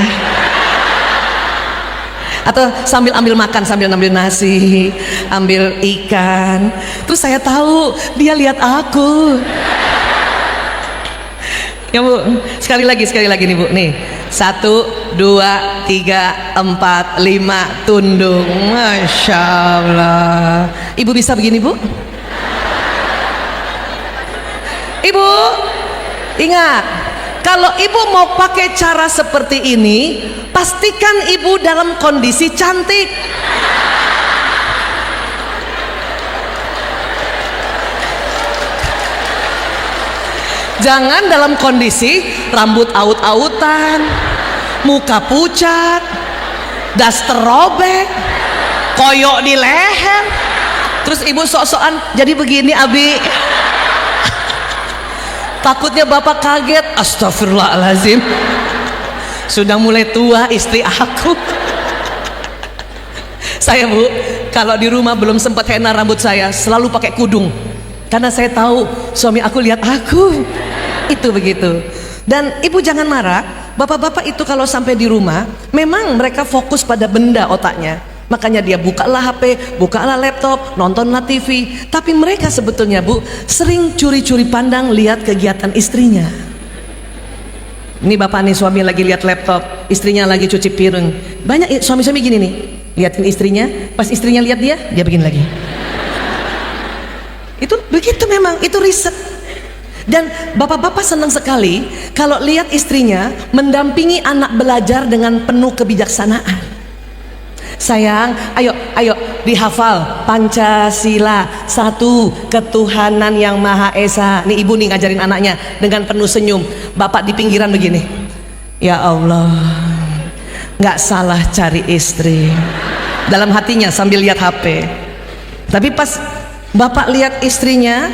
Atau sambil ambil makan, sambil ambil nasi, ambil ikan, terus saya tahu dia lihat aku. Ya Bu, sekali lagi nih Bu, nih 1, 2, 3, 4, 5 tunduk. Masya Allah. Ibu bisa begini Bu? Ibu ingat, kalau ibu mau pakai cara seperti ini, pastikan ibu dalam kondisi cantik. Jangan dalam kondisi rambut aut-autan, muka pucat, daster robek, koyok di leher, terus ibu sok-sokan jadi begini abi. Takutnya bapak kaget. Astagfirullahaladzim, sudah mulai tua istri aku. Saya bu, kalau di rumah belum sempat henna rambut saya selalu pakai kudung, karena saya tahu suami aku lihat aku. Itu begitu. Dan ibu jangan marah, bapak-bapak itu kalau sampai di rumah memang mereka fokus pada benda otaknya, makanya dia bukalah HP, bukalah laptop, nontonlah TV. Tapi mereka sebetulnya bu sering curi-curi pandang lihat kegiatan istrinya. Ini bapak nih, suami lagi lihat laptop, istrinya lagi cuci piring. Banyak suami-suami gini nih, liatin istrinya, pas istrinya lihat dia begini lagi. Itu begitu, memang itu riset. Dan bapak-bapak senang sekali kalau lihat istrinya mendampingi anak belajar dengan penuh kebijaksanaan. Sayang, ayo dihafal Pancasila, satu ketuhanan yang Maha Esa. Nih ibu nih ngajarin anaknya dengan penuh senyum. Bapak di pinggiran begini, ya Allah, nggak salah cari istri, dalam hatinya sambil lihat HP. Tapi pas bapak lihat istrinya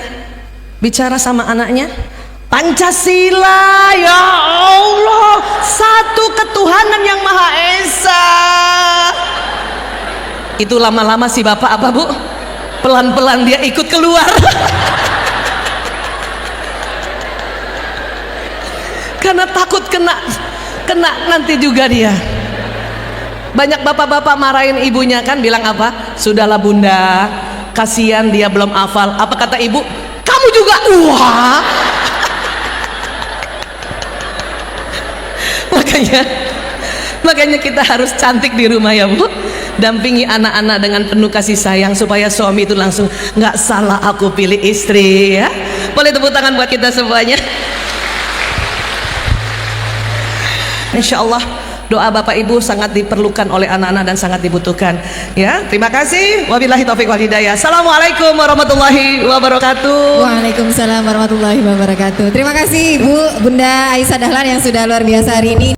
bicara sama anaknya, Pancasila, ya Allah, satu ketuhanan yang Maha Esa. Itu lama-lama si bapak apa bu? Pelan-pelan dia ikut keluar. Karena takut kena nanti juga dia. Banyak bapak-bapak marahin ibunya kan, bilang apa? Sudahlah bunda, kasihan dia belum hafal. Apa kata ibu? Kamu juga, wah. Makanya kita harus cantik di rumah ya bu. Dampingi anak-anak dengan penuh kasih sayang supaya suami itu langsung nggak salah aku pilih istri ya. Boleh tepuk tangan buat kita semuanya. Insya Allah doa bapak ibu sangat diperlukan oleh anak-anak dan sangat dibutuhkan ya. Terima kasih, wabillahi taufiq wal hidayah. Assalamualaikum warahmatullahi wabarakatuh. Waalaikumsalam warahmatullahi wabarakatuh. Terima kasih Bu Bunda Aisyah Dahlan yang sudah luar biasa hari ini.